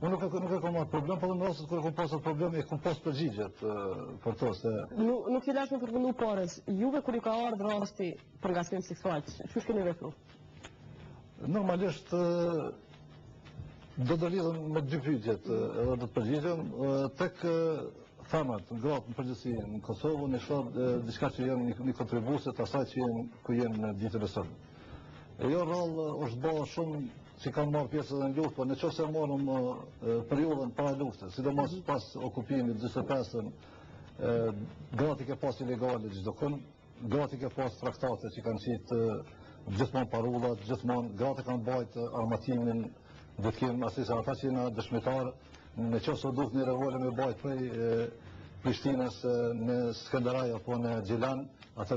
unë nuk e kom atë problem, por në rastët kërë kom pasat probleme, e kom pas përgjigjet për to, se... Nuk i lash me përgëndu pares, juve kër i ka ardhë rasti për ngacmim seksual, që shkeni vepru? Normalisht, do të lidhëm me dy pyetjet, edhe do të përgjigjem, tek femrat, gratë në përgjithësi në Kosovë, në shoh diçka që janë një kontribuse të asaj që jenë në ditën e sotme. E jo rrallë është bërë shumë që kanë marrë pjesë edhe në luftë, por në qoftë se morëm periudhën para luftës, sidomos pas okupimit 45-ën, gratë i ke pas ilegale çdo kënd, gratë i ke pas traktate që kanë qitë gjithmonë parullat, gjithmonë gratë kanë bajtë armatimin, do të kemë asisa ata që janë dëshmitarë, në qoftë se duhet një revolë me bajtë prej Prishtinës në Skënderaj apo në Gjilan, atë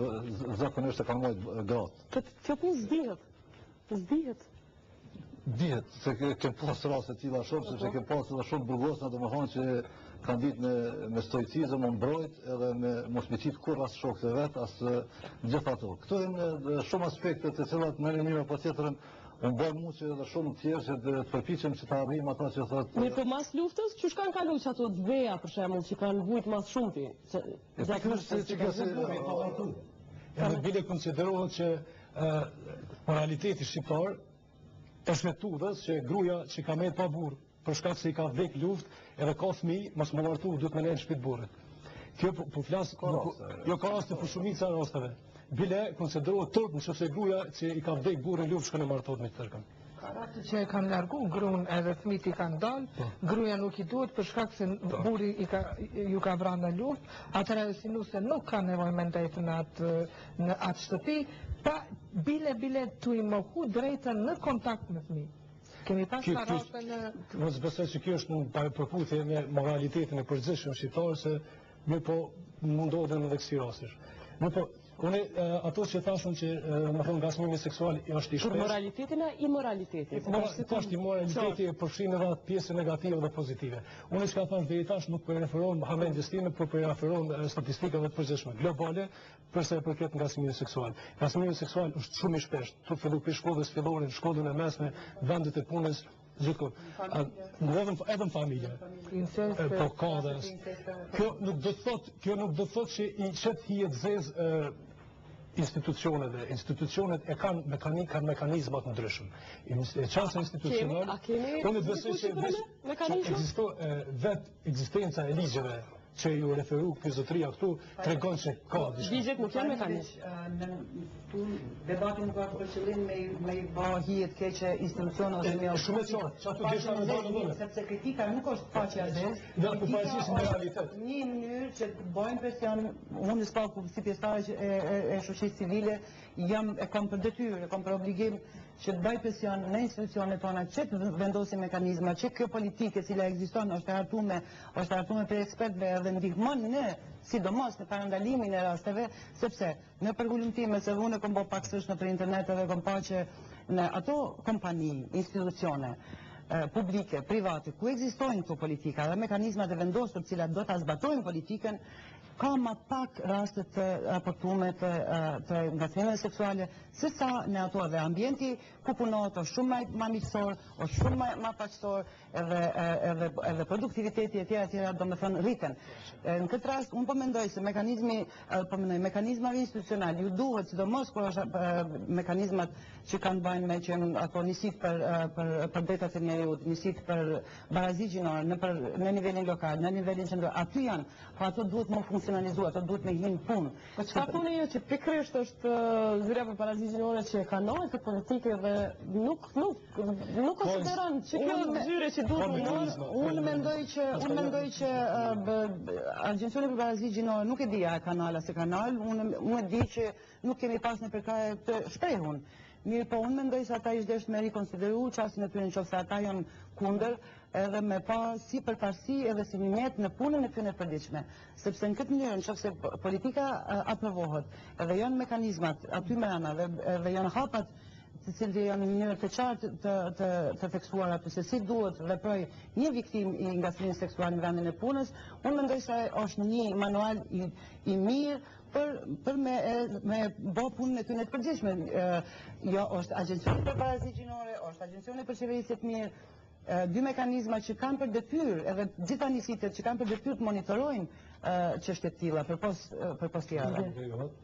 zakonisht e kanë mojtë gratë. Kjo punë zdihet? Dihet, se kem pas raste tilla shumë, sepse kem pas edhe shumë burgosna, domethënë që kanë ditë me stoicizëm, me mbrojt, edhe me mos me qitë kur as shokët e vet, as gjithë ato. Këto janë shumë aspekte të cilat në një apo tjetrën unë bërë mu që edhe shumë tjerë që të përpiqem që ta arrijmë ata që thotë... Mirë, po mas luftës, që shkanë kalu që ato dveja, për shemull, që kanë vujtë mas shumëti? Edhe bile konsiderohet që moraliteti shqiptar është metudës që gruja që ka me pa burë, për shkak se i ka vdek luft, edhe ka fëmijë, mos më martu, duhet me nejnë shpit burët. Kjo po flasë, jo ka raste për shumica rasteve. Bile konsiderohet tërpë në qëse gruja që i ka vdek burën luft shkën e martot me të tërkën. Ka raste që e kanë largu gruën edhe fëmijët i kanë dalë, gruja nuk i duhet për shkak se buri ju ka vranë në luft, atëra si nuse nuk ka nevojë me ndajtë në atë shtëpi, pa bile tu i mohu drejtën në kontakt me fëmijë. Kemi pas ka raste në... Mos besoj që kjo është në përputhje me moralitetin e përgjithshëm shqiptar, se më po mundohen edhe kësi rastesh. Më po, Unë ato që thashun që më thonë ngasmimi seksual është i shpesh. Moralitetin e imoralitetin. Thashtë imoraliteti e përfshin edhe pjesë negative dhe pozitive. Unë që ka thash dhe i tash nuk për referohen hamendistime, për referohen statistikave të përgjithshme globale, përsa e përket ngasmimit seksual. Ngasmimi seksual është shumë i shpesh, të fillu për shkollës fillore, shkollën e mesme, vendet e punës, gjithkohë. Edhe në familje. Po ka dhe. Kjo nuk do të thotë që i qëtë hijet zezë institucionet e kanë mekanizmat në ndryshëm. Qasë institucional, unë të besoj që ekzistenca e ligjeve që ju referu këtë zotëria këtu, të regon që ka dishtë. Ligjet nuk janë mekanizm. Debatin ka për qëllim me i ba hijet keqe institucionet ose me shumë e qartë, që ato gjitha me banë vëllë. Sepse kritika nuk është faqja dhe. Dhe në përfaqësisht në realitet. Një mënyrë që të bëjmë presion, unë s'paku si pjesëtare e shoqërisë civile, e kam për detyrë, e kam për obligim që të bëj presion në institucionet tona, që të vendosin mekanizma, që kjo politike cila ekziston është hartuar për ekspertëve dhe ndihmon në sidomos në parandalimin e rasteve, sepse në përgullumtime se unë kom bo pak sësh në për internet edhe kom pa që në ato kompani, institucione, publike, private, ku ekzistojnë këto politika dhe mekanizmat e vendosur cilat do të zbatojnë politikën, ka ma pak rastet të raportume të ngacmimeve seksuale, se sa në ato dhe ambienti ku punohet është shumë ma miqësor, është shumë ma paqësor, edhe produktiviteti e tjera do me thënë rriten. Në këtë rast, unë përmendoj se mekanizmave institucional ju duhet, sidomos kur është mekanizmat që kanë bajnë me që ato njësit për detat e njerëzit, njësit për barazi gjinore, në nivelin lokal, në nivelin qendror, aty janë, po ato duhet më funksionalizuar, ato duhet me hinë punë. Po çka punë jo që pikërisht është zyra për barazi gjinore që e kanojë këtë politike dhe nuk konsideron që kjo zyre që duhet unë mendoj që Agencioni për barazi gjinore nuk e dija e kanal ose kanal, unë e di që nuk kemi pas në përkraje të shprehun. Mirë, po unë mendoj se ata ishte deshtë me rikonsideru qasin e tyre në qofë se ata janë kunder edhe me pa si përparsi edhe si një mjetë në punën e tyre në përdiqme. Sepse në këtë mënyrë, në qofë se politika aprovohet edhe janë mekanizmat aty mrena dhe janë hapat të cilë janë në mënyrë të qartë të tekstuar aty se si duhet veproj një viktim i ngacmimit seksual në vendin e punës, unë mendoj se është një manual i mirë për me bo punën e tyre të përgjithshme. Jo, është Agencioni për barazi gjinore, është Agencioni për qeverisje të mirë, dy mekanizma që kanë për detyrë, edhe gjitha njësitet që kanë për detyrë të monitorojnë çështjet tilla përpos tjera.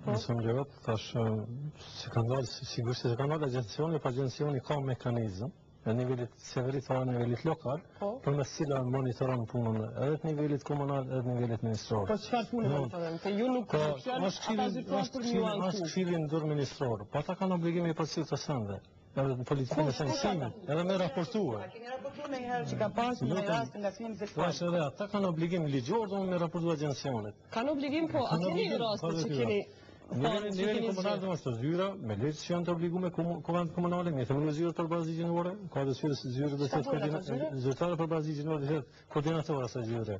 Nëse më lejohet, tash sigurisht se kanë Agencioni, pa Agencioni ka mekanizëm në nivelit qeveritar, në nivelit lokal, për mes cila monitoron punën edhe të nivelit komunal, edhe të nivelit ministror. Po çfarë punë monitoron? Se ju nuk janë ata zyrtar për një anë. Është këshillin ndërministror, po ata kanë obligimi për cilë të sende, edhe në politikën e sankcionimit, edhe me raportuar. Kemi raportuar në herë që ka pasur në rast të ngacmimit seksual. Po edhe ata kanë obligim ligjor dhe me raportuar Agencionit. Kanë obligim, po a keni raste që keni Nivelin komunal dhe është zyra, me leqë që janë të obligume kuvend komunale, me të më zyrët për barazi gjinore, ka dhe zyrët dhe zyrëtare për barazi gjinore dhe koordinatorë asë zyrë.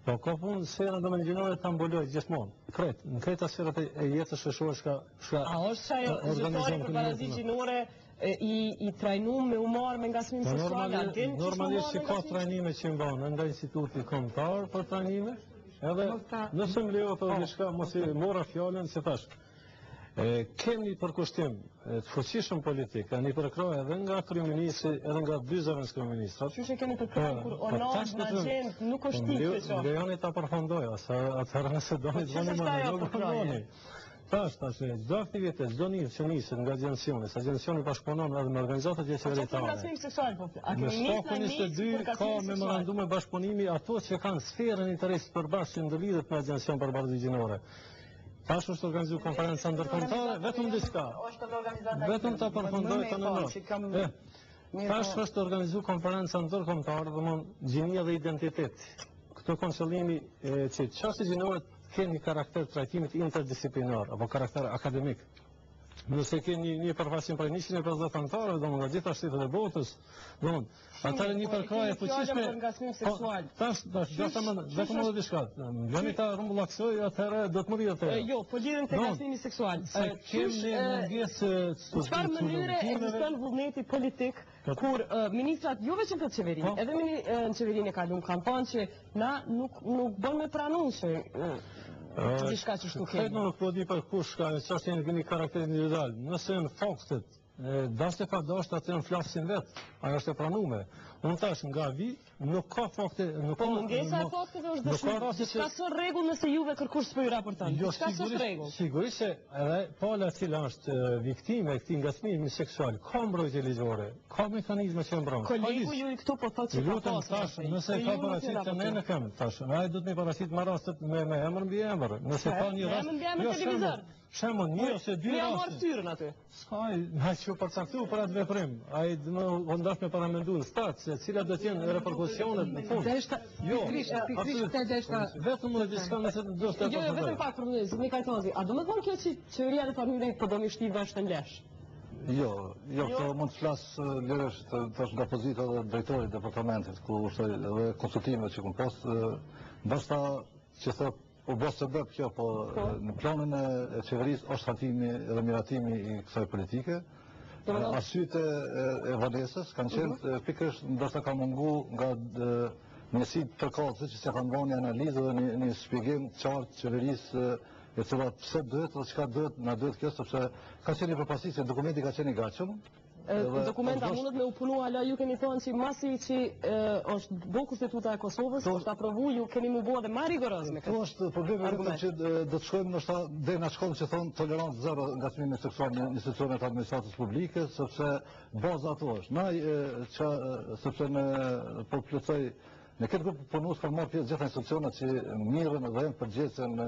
Po ka punë sferën dhe me gjinore të amboloj gjithmonë, në kreta sferët e jetës shëshorë shka a është qajo zyrëtare për barazi gjinore i trajnum me umar me ngasmim seksual? Normalisht që ka trajnime që mbanë nga instituti kombëtar për trajnime, edhe nëse më lejo për një mos i mora fjallën, se thash, kemi përkushtim të fuqishëm politika, një përkroj edhe nga kryeministri, edhe nga dy zëvendës kryeministrat. Që kemi përkroj kur onon në agent, nuk është tip të që? Lejoni ta përfundoj, atëherë nëse doni të vëni më në nuk përndoni. Tash, çdo aktivitet, çdo njëri që niset nga Agencioni bashkëpunon edhe me organizatat qeveritare. Në shkakun 22 ka memorandum bashkëpunimi ato që kanë sferën interesit përbashkët që ndërlidhet me Agencion për barazi gjinore. Tash është organizuar konferenca ndërkombëtare, vetëm diçka. Vetëm ta përfundoj të nënë. Tash është organizuar konferenca ndërkombëtare, domthonë gjinia dhe identiteti. Këto konsilimi që çështjet gjinore keni karakter trajtimit interdisiplinar, apo karakter akademik. Nëse ke një përfaqësim për 150 anëtarëve, do nga gjitha shtetet e botës, atëherë një përkraje fuqishme. Tash, vetëm edhe diçka. Vjeni ta rrumbullaksoj, atëherë do të mori atë. Jo, po lidhen te ngasnimi seksual. Çfarë mënyre ekziston vullneti politik kur ministrat jo vetëm në qeverinë, edhe në qeverinë e kalon kampanë që na nuk bën me pranuar se diçka që shtu kemi. Nuk po di për kush ka çështjen e një karakter individual. Nëse në faktet dashte pa dashte atë në flasin vetë, ajo është e pranume. Unë tash nga vi, nuk ka fakte... Po mungesa e faktet është dëshmë. Diçka së rregull nëse juve kërkush s'po ju raporton. Diçka së rregull. Sigurisht se edhe pala cila është viktime e këtij ngacmimi seksual, ka mbrojtje ligjore, ka mekanizme që mbron. Kolegu ju i këtu po thotë se ka pasur. Nëse ka paraqitur ne në këmbë, tash, ai do të më paraqitet me rastet me emër mbi emër. Nëse ka një rast, shembull, një ose dy raste. Ne marr tyrën aty. S'ka, na që përcaktuar për atë veprim. Ai do të ndash me paramenduar stat se cilat do të jenë reperkusionet në fund. Jo, vetëm në diçka nëse do të Jo, vetëm pak për mënyrë, ne kajtozi. A do të thonë kjo që qeveria në familje po do më shtyp bashkë në lesh? Jo, këto mund të flas lirësht tash nga pozita dhe drejtori i departamentit ku është edhe konsultimet që kam pas, basta që thot u bë sebeb kjo, po në planin e qeverisë është hartimi dhe miratimi i kësaj politike. Arsyet e Vanesës kanë qenë pikërisht ndoshta ka mungu nga njësi përkallëse që se kanë dhënë analizë dhe një shpjegim qartë qeverisë e cila pse duhet dhe çka duhet kjo, sepse ka qenë një përpasisje se dokumenti ka qenë i gatshëm. Dokumenta mundet me u punu, ala ju keni thonë që masi që është bo Konstituta e Kosovës, është aprovu, ju keni mu bo dhe ma rigoroz me këtë argument. To është problemi që do të shkojmë nështë dhe nga shkollë që thonë tolerancë zero nga ngacmimi seksual në institucionet administratës publike, sepse baza ato është. Na, sepse në po plëcoj, në këtë grupë punus kanë marrë pjesë gjitha institucionet që mirën dhe jenë përgjithëse në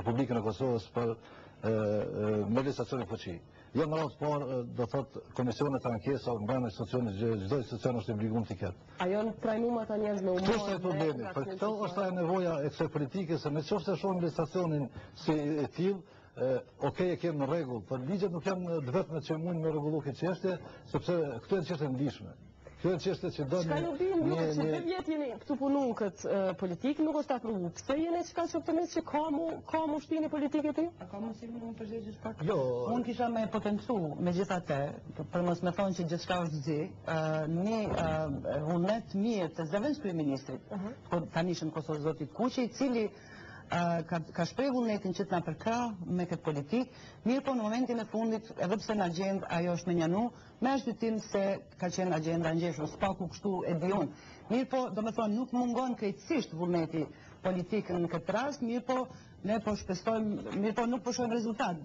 Republikën e Kosovës për me legislacionin fuqi. Jo në radhë parë, do thotë komisionet e ankesa nga në institucionit, çdo institucion është obliguar të ketë. A janë trajnuar ata njerëz me humor? Kjo është problemi. Për këtë është ajo nevoja e kësaj politike, se nëse shohim legislacionin si e tillë, okej, e kemi në rregull, por ligjet nuk janë vetëm që mund me rregullu këtë çështje, sepse këto janë çështje ndihshme. Kjo është çështje që do Çka nuk bën ju që 2 vjet jeni këtu punu këtë politikë, nuk është aprovu. Pse jeni çka optimist që ka mu shtini politikë ti? Ka mundësi më përgjigjësh pak? Jo. Unë kisha me potencu, megjithatë, për mos me thonë që gjithçka është zi, një vullnet mirë të zëvendës kryeministrit, tanishëm Kosovës zotit Kuqi, i cili ka shpreh vullnetin që të na përkrah me këtë politikë, mirë po në momentin e fundit, edhe pse në agjendë ajo është menjanu, me arsyetëm se ka qenë agjenda ngjeshur, spaku kështu e diun. Mirë po, do me thonë, nuk mungon krejtësisht vullneti politik në këtë rast, mirë po, ne po shpestojmë, mirë po nuk po shohim rezultat.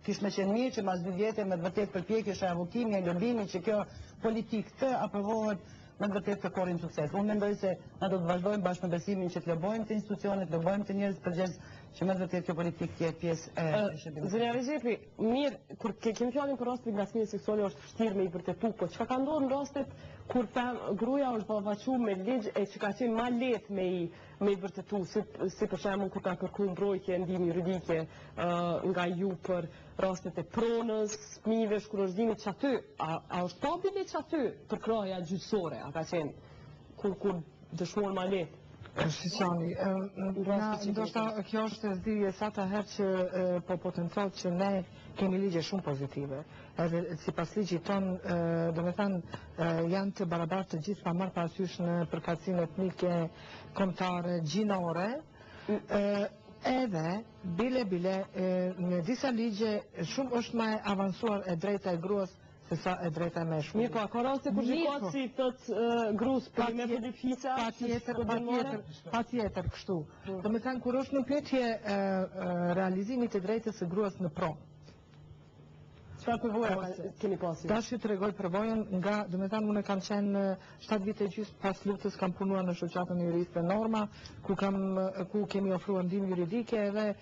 Kish me qenë mirë që mas 2 vjetë me vërtet përpjekjesh e avokimi e lobimi që kjo politikë të aprovohet me vërtet të korin sukses. Unë mendoj se na do të vazhdojmë bashkë me besimin që të lobojmë të institucionet, lobojmë të njerëz përgjegjës që me vërtet kjo politikë të jetë pjesë e shërbimit. Zëria Rezhepi, mirë, kur kemi fjalën për rastin ngacmimit seksual është vështirë me i vërtetu, po çka ka ndodhur në rastet kur gruaja është ballafaqur me ligj e që ka qenë më lehtë me i vërtetu, si për shembull kur ka kërkuar mbrojtje ndihmë juridike nga ju për rastet e pronës, fëmijëve, shkullorëzimit që aty, a është papi që aty për kraja gjyqësore, a ka qenë kur dëshmuar më lehtë? Shqyqani, ndoshta kjo është zgjidhje sa të herë që po potencot që ne kemi ligje shumë pozitive. Edhe sipas ligjit ton, do me thënë, janë të barabartë të gjithë pa marrë parasysh në përkatësinë etnike, kombëtare, gjinore. Edhe bile në disa ligje shumë është më avancuar e drejta e gruas se sa e drejta e meshkujt. Mirë, po ka raste kur gjykatësi thotë gruas për me pedofisa, patjetër kështu. Do me thënë kur është në pyetje realizimit të drejtës së gruas në pronë. Çfarë përvojë keni pasur? Tash ju tregoj përvojën nga, do me thënë, unë kam qenë 7 vite gjysmë pas luftës, kam punuar në shoqatën juriste Norma, ku kemi ofruar ndihmë juridike edhe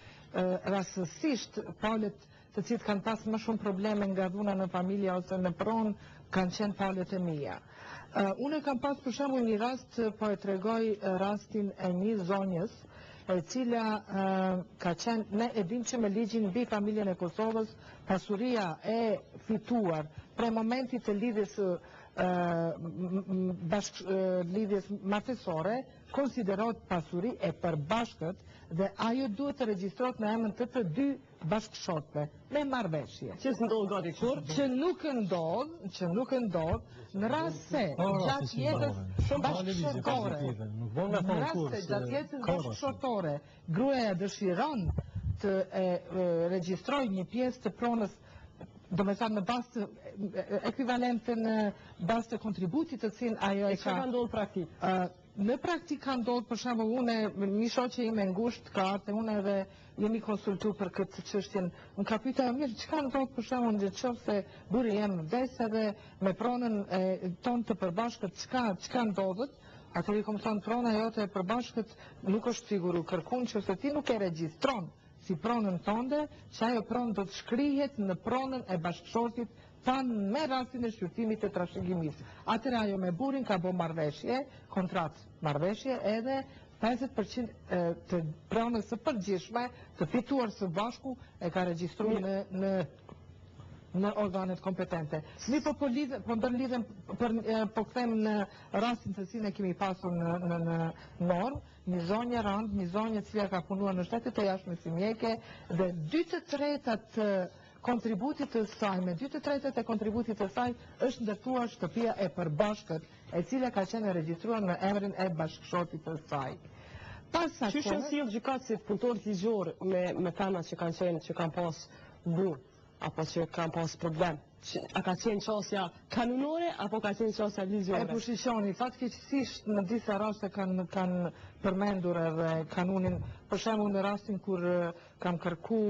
rastësisht palët të cilët kanë pas më shumë probleme nga dhuna në familja ose në pronë, kanë qenë palët e mia. Unë kam pas për shembull një rast, po e tregoj rastin e një zonjës, e cila ka qenë, ne e dim që me ligjin mbi familjen e Kosovës, pasuria e fituar pre momentit të lidhjes lidhjes martesore konsiderohet pasuri e përbashkët dhe ajo duhet të regjistrohet në emrin të dy bashkëshortëve me marrëveshje. Që s'ndodh gati kur? Që nuk ndodh në rast se gjatë jetës bashkëshortore, në rast se gjatë jetës bashkëshortore gruaja dëshiron të regjistrojë një pjesë të pronës, do me thënë në bazë të ekvivalente në bazë të kontributit të cilin ajo e ka. Çka ka ndodhur praktik? Në praktik ka ndodhur, për shembull, unë një shoqe ime ngushtë ka ardhur, unë edhe jemi konsultuar për këtë çështjen. Unë ka pyetur mirë, çka ndodh për shembull nëse burri im vdes edhe me pronën tonë të përbashkët, çka ndodhet? Atëherë i kam thënë prona jote e përbashkët nuk është siguru kërkun që se ti nuk e regjistron si pronën tënde, që ajo pronë do të shkrihet në pronën e bashkëshortit tanë me rastin e shqyrtimit të trashëgimisë. Atëra ajo me burin ka bo marrëveshje, kontratë marrëveshje, edhe 50% të pronës së përgjithshme të fituar së bashku e ka regjistruar në organet kompetente. Mi po ndërlidhem, po kthem në rastin të cilin e kemi pasur në normë, një zonjë rand, një zonjë e cila ka punuar në shtetet e jashtme si mjeke dhe 2/3 të kontributit të saj, me 2/3 e kontributit të saj është ndërtuar shtëpia e përbashkët, e cila ka qenë regjistruar në emrin e bashkëshortit të saj. Që shënë si gjykatësit punëtorët ligjor me temat që kanë pas burë, apo që kanë pas problem? A ka qenë qasja kanunore, apo ka qenë qasja ligjore? E pushishoni, fatkeqësisht në disa raste kanë përmendur edhe kanunin, për shembull në rastin kur kam kërku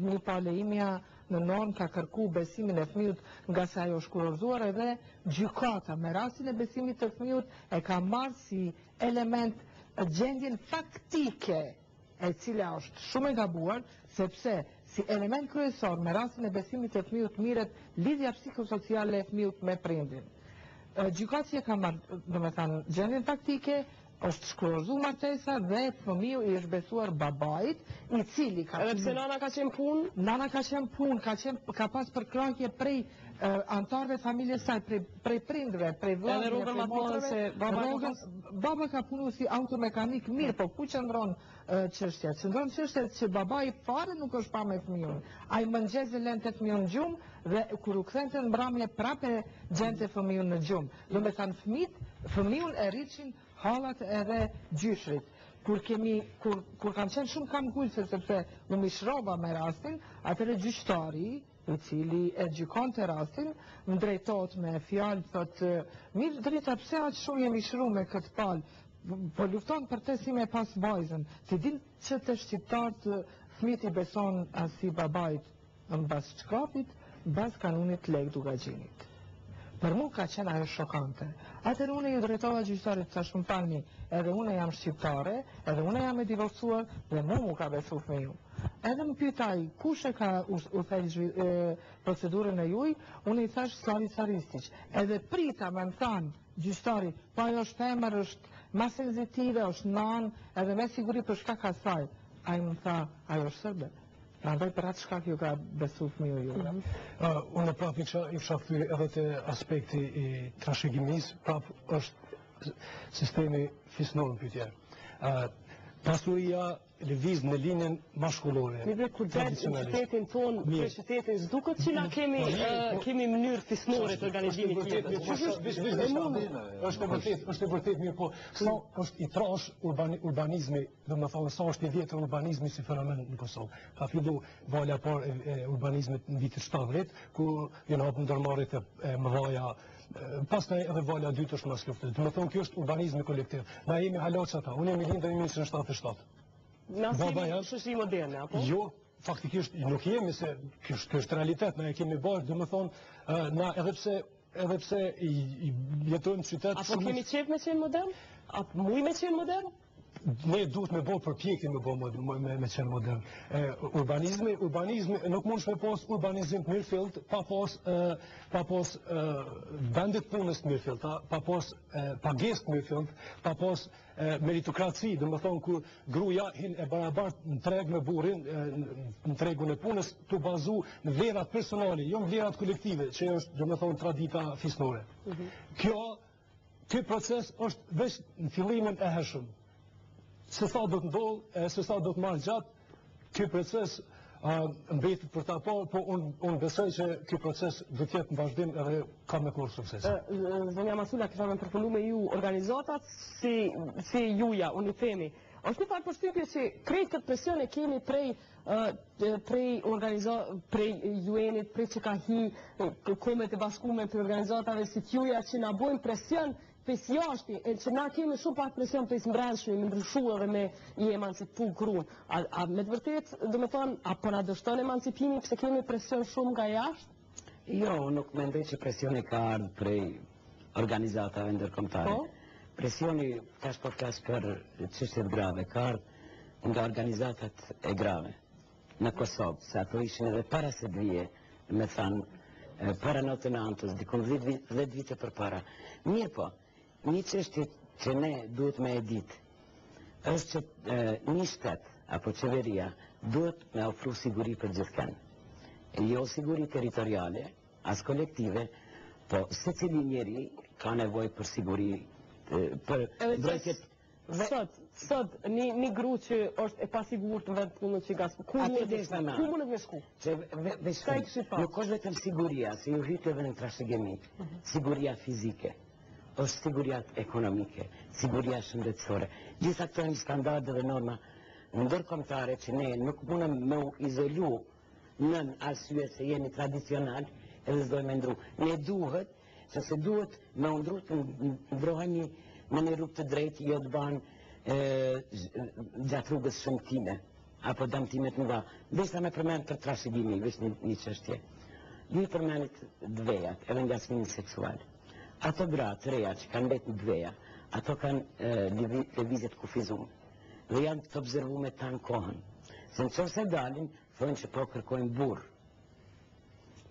një pale imja në normë ka kërku besimin e fëmijët nga se ajo është kurorzuar edhe gjykata me rastin e besimit të fëmijët e ka marrë si element gjendjen faktike e cila është shumë e gabuar, sepse si element kryesor me rastin e besimit të fëmijët mirët lidhja psikosociale e fëmijët me prindin. Gjykatësia ka marrë, domethënë, gjendjen faktike, është shkruar martesa dhe fëmiu i është besuar babait, i cili ka. Edhe pse nana ka qenë punë? Nana ka qenë punë, ka pas përkrahje prej antarëve të familjes saj, prej prindve, prej vëllezërve. Edhe rrugën më të madhe se baba ka punuar si automekanik, mirë, po ku qëndron çështja? Qëndron çështja që babai fare nuk është pa me fëmijën. Ai mëngjes e lente fëmijën në gjumë dhe kur u kthente në mbrëmje prapë gjente fëmijën në gjumë. Do të thënë fëmijën e rriçin hallat edhe gjyshrit. Kur kam qenë shumë kam gulse sepse u mishrova me rastin, atëre gjyqtari i cili e gjykonte rastin, më drejtohet me fjalë, thotë, mirë drita, pse aq shumë jemi shru me këtë palë, po lufton për te si me pas bajzën, ti din që të shqiptarët fëmijët i beson asi babait në bas çkapit, bas kanunit lek dugagjinit. Për mu ka qenë ajo shokante. Atër unë i drejtova gjyqtarit, thash më falni, edhe unë jam shqiptare, edhe unë jam e divorcuar, dhe mu ka besu fëmiju. Edhe më pytaj, kush e ka u thejë procedurën e juj, unë i thash Slavi Saristiq. Edhe prita me më thanë, gjyqtari, pa ajo është femër, është ma senzitive, është nanë, edhe me siguri për shka ka saj. A i më tha, ajo është sërbe. Andaj për atë shkak ju ka besu fëmiju ju. Unë prap i kisha thyrë edhe të aspekti i trashëgimis, prap është sistemi fisnor në pytje. Pasuria lëviz në linjen mashkullore. Mi dhe kur dhe në qytetin tonë, në qytetin s'duket që na kemi mënyrë fisnore të organizimit tjetër. Është e vërtet mirë, po sa është i trash urbanizmi, dhe më thonë sa është i vjetër urbanizmi si fenomen në Kosovë. Ka fillu valja par e urbanizmit në vitit 70, ku jenë hapë ndërmarrit e mëdhaja, pas në edhe valja dytë është mas luftet. Dhe më thonë kjo është urbanizmi kolektiv. Na jemi haloq ata, unë jemi lindë dhe jemi në 77. Nësi shëshri moderne, apo? Jo, faktikisht nuk jemi, se kjo është realitet, na e kemi bashkë, dhe më thonë, na edhe pse i jetojmë në qytet... Apo kemi qef me qenë modern? Apo muj me qenë modern? ne duhet me bo përpjekje me qenë modern. Urbanizmi nuk mund shme pos urbanizim të mirëfilt pa pos vendit punës të mirëfilt, pa pos pagesë të mirëfilt, pa pos meritokraci, dhe më thonë kur gruja hin e barabart në treg me burin, në tregun e punës, të bazu në vlerat personali, jo në vlerat kolektive, që është, dhe më thonë, tradita fisnore. Ky proces është veç në fillimin e hershëm. Se sa do të ndodhë, se sa do të marrë gjatë, ky proces mbetet për ta po unë besoj që ky proces do të jetë në vazhdim edhe ka me kur sukses. Zonja Masula, kisha me përfundu me ju organizatat si juja, unë i themi. Është një farë përshtypje që krejt këtë presion e kemi prej UN-it, prej që ka hi komet e bashkume për organizatave si t'juja që na bojnë presion pes jashti, e që na kemi shumë pak presion pes mbrendshme, me ndryshu edhe me i emancipu gruan. A me të vërtet, do me thonë, apo na dështon emancipimi pëse kemi presion shumë nga jashtë? Jo, nuk mendoj që presioni ka ardhë prej organizatave ndërkombëtare. Presioni, tash po flas për çështjet grave, ka ardhë nga organizatat e grave në Kosovë, se ato ishin edhe para se vije, me thanë, para 99-ës, dikun 10 vite për para. Mirë po, një çështje që ne duhet me e ditë, është që një shtet, apo qeveria, duhet me ofru siguri për gjithkën. Jo siguri territoriale, as kolektive, po se cili njeri ka nevoj për siguri, për brojtjet. Sot, një gru që është e pasigur të vetë punët që gaspu, ku mundet me shku? Nuk është vetëm siguria, se ju hytë edhe në trashëgimi, siguria fizike, është siguria ekonomike, siguria shëndetësore. Gjitha këto një standarde dhe norma ndërkombëtare që ne nuk mundem me u izolu nën arsye se jemi tradicional edhe s'dojmë me ndru. Ne duhet, që se duhet me undru të ndrohemi në një rrugë të drejtë, jo të banë gjatë rrugës shëmtime, apo dëmtimet nga. Vesa me përmenë për trashëgimi, veç një çështje. Ju i përmenit dvejat, edhe nga smimin seksual. Ato gratë reja që kanë betë në dveja, ato kanë lëvizjet kufizume. Dhe janë të observume tanë kohën. Se në qofë se dalin, thonë që po kërkojnë burë.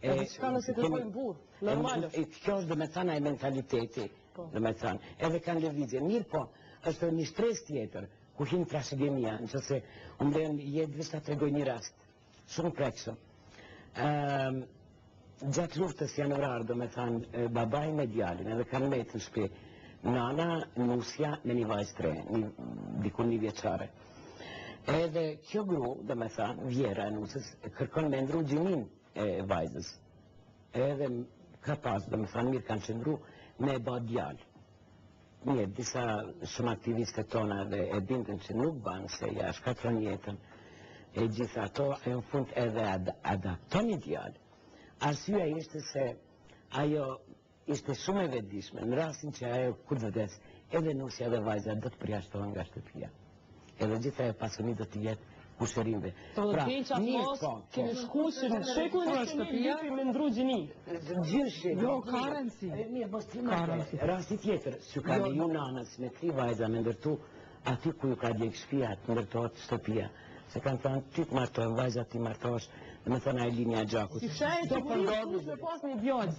Edhe që ka nëse kërkojnë burë, normalë. Kjo është dhe me thana e mentaliteti, dhe me thana. Edhe kanë lëvizje. Mirë po, është një stres tjetër, ku hinë trashëgemia, në që se umbren jetë vista të regoj një rast. Shumë prekshëm. Gjatë luftës januar, do me thanë, babaj me djalin, edhe kanë metë në shpi, nana nusja me një vajzë tre, dikun një vjeqare. Edhe kjo gru, do me thanë, vjera e nusës, kërkon me ndru gjinin e vajzës. Edhe ka pas, do me thanë, mirë kanë qëndru me e ba djallë. Mirë, disa shumë aktiviste tona dhe e bindën që nuk banë, se ja shkatron jetën, e gjitha ato, e në fund edhe adaptoni djallë. Arsyeja ishte se ajo ishte shumë e vetëdijshme, në rastin që ajo kur vdes, edhe nusja dhe vajza do të përjashtohen nga shtëpia. Edhe gjitha e pasuni do të jetë kushërimve. Pra, kemi shku që në shekullin e shtëpia me ndru gjini. Jo, ka rëndësi. Rasti tjetër, që ka një nanës me 3 vajza me ndërtu, aty ku ju ka djekë shpia të ndërtohet shtëpia. Se kanë thënë, ty të martohen, vajza ti martohesh, dhe me thënë a e linja gjakut. Si shajë të përgjës me pas një djallë,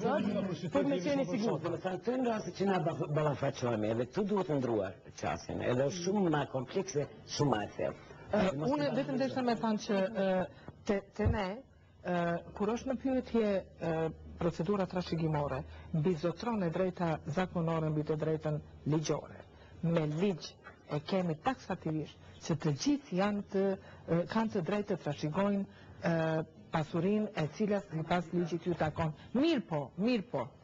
për me qeni sigur. Dhe me thënë, të në rasti që na balafaqojme, edhe tu duhet të ndruar qasin, edhe shumë ma komplekse, shumë ma e thellë. Unë vetëm desha me thënë që të ne, kur është në pyetje procedura trashëgimore, mbi zotron e drejta zakonore mbi të drejtën ligjore. Me ligj e kemi taksativisht që të gjithë kanë të drejtë të trashëgojnë pasurin e cilas në pas ligjit ju takon. Mirë po,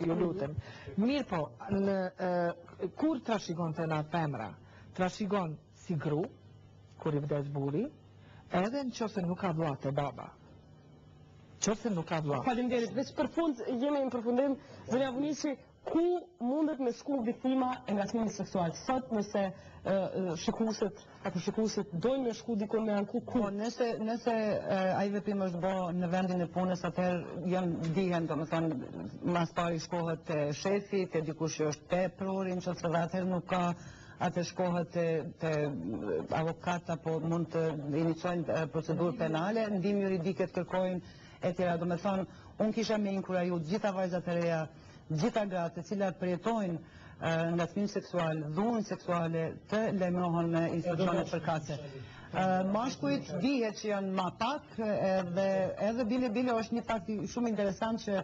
ju lutem. Mirë po, kur trashëgon të na femra, trashëgon si gru, kur i vdes buri, edhe në qose nuk ka vlla te baba. Qose nuk ka vlla. Faleminderit. Veç për fund, jemi në përfundim, zonja Vunici, ku mundet me shku viktima e ngasmimit seksual? Sot nëse shikuesit dojnë me shku dikon me anku ku? Nëse ai veprim është bë në vendin e punës, atëherë janë dihen, domethënë mas pari shkohet te shefi, te dikush që është teprur, nëse atëherë nuk ka atë shkohet të avokat apo mund të iniciojnë procedurë penale, ndihmë juridike të kërkojnë e tjera. Do me thonë, unë kisha me inkuraju gjitha vajzat e reja, gjitha gratë, të cilat përjetojnë ngacmim seksual, dhunë seksuale, të lajmërohen me institucionet përkatëse. Mashkujt dihet që janë ma pak, edhe bile është një fakt shumë interesant që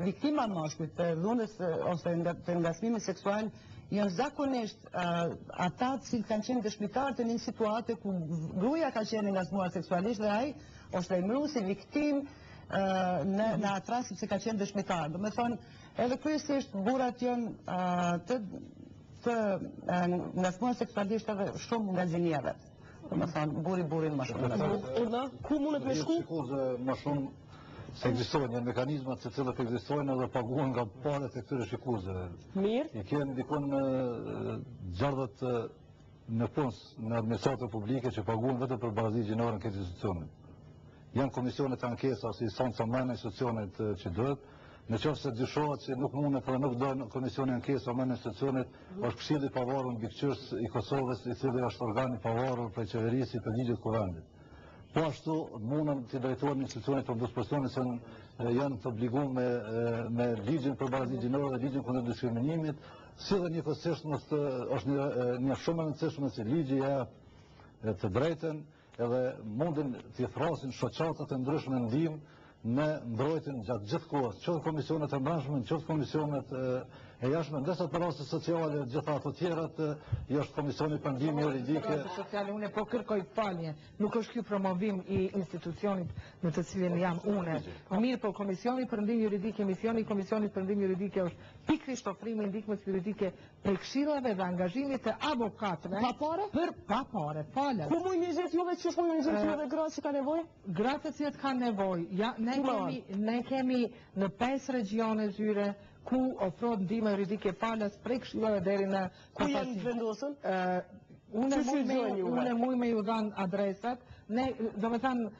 viktima mashkujt të dhunës ose të ngacmimit seksual janë zakonisht ata që kanë qenë dëshmitar të një situate ku gruaja ka qenë ngacmuar seksualisht dhe ai është lajmëruar si viktim në atë rast sepse ka qenë dëshmitar. Do me thonë, edhe kryesisht burrat janë të ngacmuar seksualisht edhe shumë nga gjinieve. Do me thonë, burin më shumë. Ku mundet me shku? Më shumë se ekzistojnë janë mekanizmat se cilët ekzistojnë edhe paguhen nga parat e këtyre shikuzeve. Mirë. I kemë dikon gjardhat në punë në administratër publike që paguhen vetëm për barazi gjinore në këtë institucionet. Janë komisionet të ankesa ose instanca më në institucionet që duhet. Në qoftë se dyshohet që nuk mundet dhe nuk do në komisioni ankesa më në institucionet, është Këshilli i Pavarur Mbikëqyrës i Kosovës, i cili është organi i pavarur prej qeverisë i përgjigjet kuvendit. Po ashtu mundën të drejtohen institucionet për dispozicionet se janë të obliguar me ligjin për barazi gjinore dhe ligjin kundër diskriminimit, si dhe njëkohësisht është një shumë e rëndësishme se ligji jep të drejtën edhe mundin të thrasin shoqatat e ndryshme ndihmë në mbrojtjen gjatë gjithë kohës, qoftë komisionet e brendshme, qoftë komisionet e jashtme, ndërsa për raste sociale, gjitha ato tjerat, është komisioni për ndihmë juridike. Sociale, unë po kërkoj falje, nuk është ky promovim i institucionit në të cilin jam unë. Mirë, po komisioni për ndihmë juridike, misioni i komisionit për ndihmë juridike është pikërisht ofrimi i ndihmës juridike prej këshillave dhe angazhimit të avokatëve. Pa pare? Pa pare, falas. Ku mund një gjithë juve që shkojnë një gjithë juve gratë që ka nevojë? Gratë që kanë nevojë. Ne kemi në 5 regione zyre ku ofrohet ndihmë juridike falas prej këshillave deri në ku janë vendosur? Unë muj me ju dhanë adresat. Ne, do me thanë,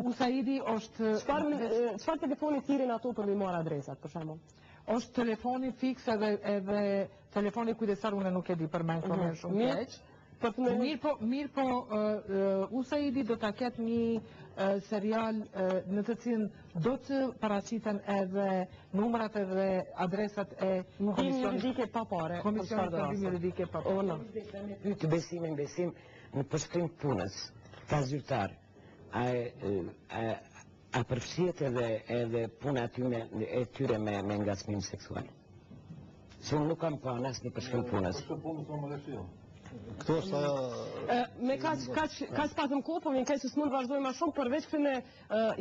Usaidi është... Çfarë telefoni thirrin ato për mi marrë adresat, për shembull? Është telefoni fiks edhe telefoni kujdesar, unë nuk e di për me informer shumë keq. Mirë po, Usaidi do ta ketë një serial në të cilin do të paraqiten edhe numrat edhe adresat e komisionit juridike pa pare. Komisionit për ndihmë juridike pa pare. Pyet besim në përshkrim punës, ka zyrtar. A përfshihet edhe puna e tyre me ngacmim seksual? Se unë nuk kam pa asnjë përshkrim punës. Këto është me kaq patëm kohë, po vjen keq se s'mund vazhdojmë më shumë përveç këtyre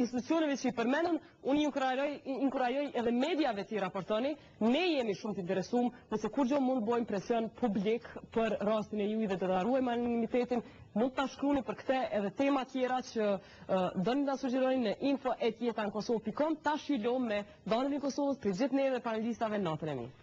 institucioneve që i përmendën, unë inkurajoj edhe mediave të raportoni, ne jemi shumë të interesuar nëse kur gjë mund bëjmë presion publik për rastin e juve të ndaruajmë anonimitetin, mund ta shkruani për këtë edhe tema tjera që doni ta sugjeroni në info@jetankosov.com, ta shilojmë me Donën e Kosovës për gjithë ne dhe panelistave natën e mirë.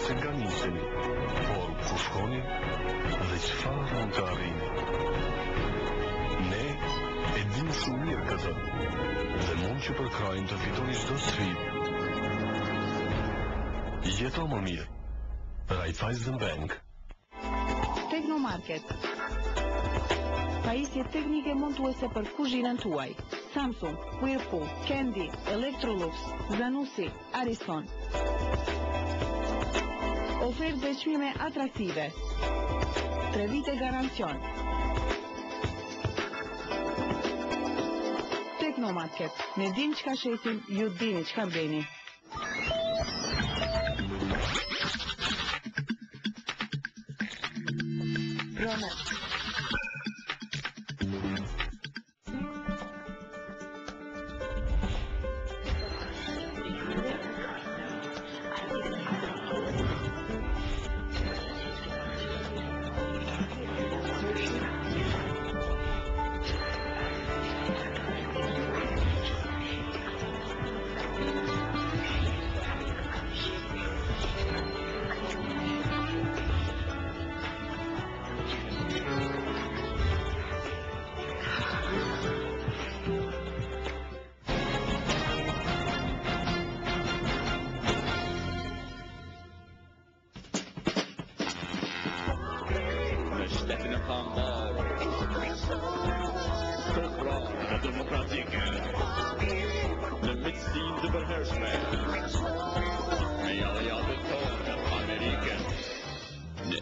Se nga niseni, por ku shkoni dhe çfarë mund të arrini. Ne e dim shumë mirë këtë dhe mund që për krajnë të fitoni çdo sfidë. Jeto më mirë. Raiffeisen Bank. Teknomarket. Pajisje teknike montuese për kuzhinën tuaj. Samsung, Whirlpool, Candy, Electrolux, Zanussi, Ariston. Ofertë dhe çmime atraktive. 3 vite garancion. Teknomarket. Ne dim çka shesim, ju dini çka bëni.